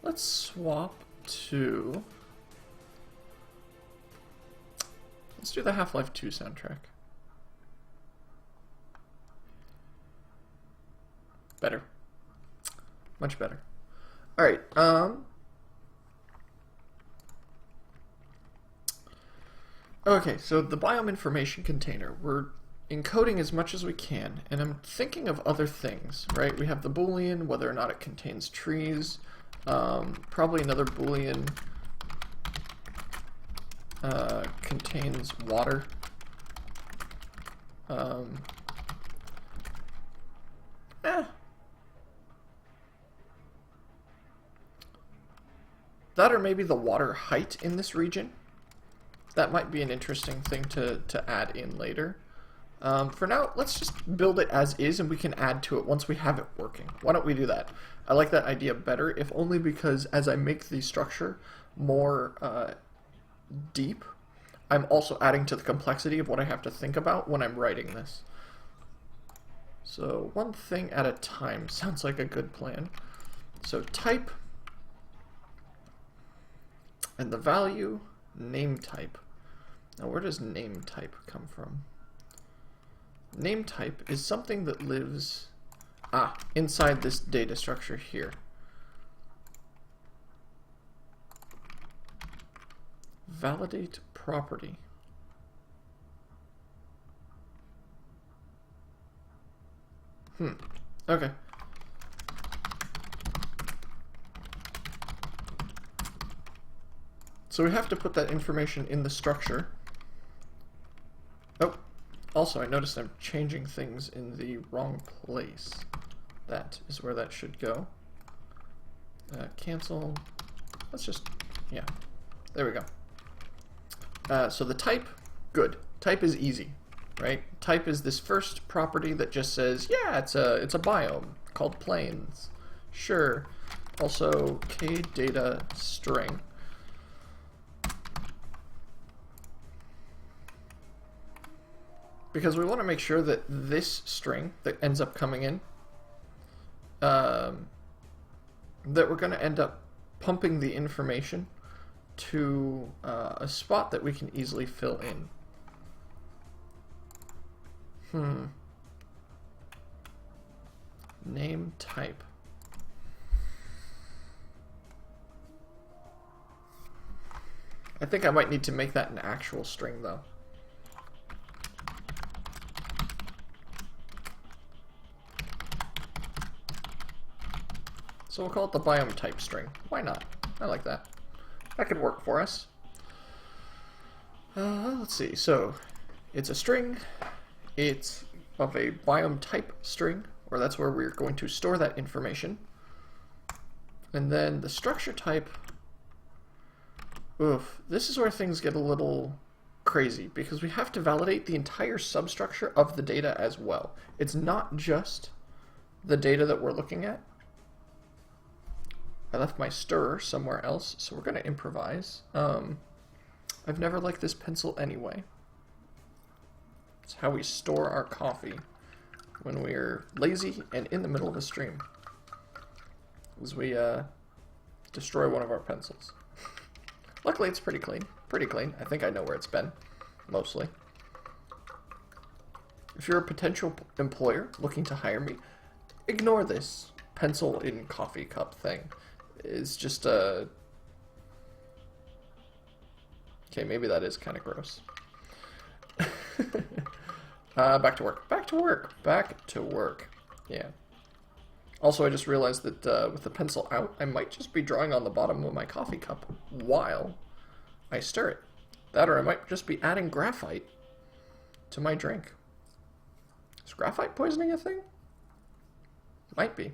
let's swap to... Let's do the Half-Life 2 soundtrack. Better. Much better. Alright, okay, so the biome information container, we're encoding as much as we can, and I'm thinking of other things, right? We have the Boolean, whether or not it contains trees, probably another Boolean contains water. That or maybe the water height in this region. That might be an interesting thing to add in later. For now, let's just build it as is, and we can add to it once we have it working. Why don't we do that? I like that idea better, if only because as I make the structure more deep, I'm also adding to the complexity of what I have to think about when I'm writing this. So one thing at a time sounds like a good plan. So type, and the value, name type. Now where does name type come from? Name type is something that lives inside this data structure here. Validate property. Okay. So we have to put that information in the structure. Oh, also I noticed I'm changing things in the wrong place. That is where that should go. Cancel. Let's just, yeah, there we go. So the type, good. Type is easy, right? Type is this first property that just says, yeah, it's a biome called plains. Sure. Also kdata string. Because we want to make sure that this string that ends up coming in, that we're going to end up pumping the information to a spot that we can easily fill in. Name type. I think I might need to make that an actual string though. So we'll call it the biome type string. Why not? I like that. That could work for us. Let's see. So it's a string. It's of a biome type string, or that's where we're going to store that information. And then the structure type. Oof. This is where things get a little crazy because we have to validate the entire substructure of the data as well. It's not just the data that we're looking at. I left my stirrer somewhere else, so we're going to improvise. I've never liked this pencil anyway. It's how we store our coffee when we're lazy and in the middle of a stream. As we destroy one of our pencils. Luckily it's pretty clean. Pretty clean. I think I know where it's been. Mostly. If you're a potential employer looking to hire me, ignore this pencil in coffee cup thing. It's just a... Okay, maybe that is kind of gross. Back to work. Back to work. Back to work. Yeah. Also, I just realized that with the pencil out, I might just be drawing on the bottom of my coffee cup while I stir it. That or I might just be adding graphite to my drink. Is graphite poisoning a thing? Might be.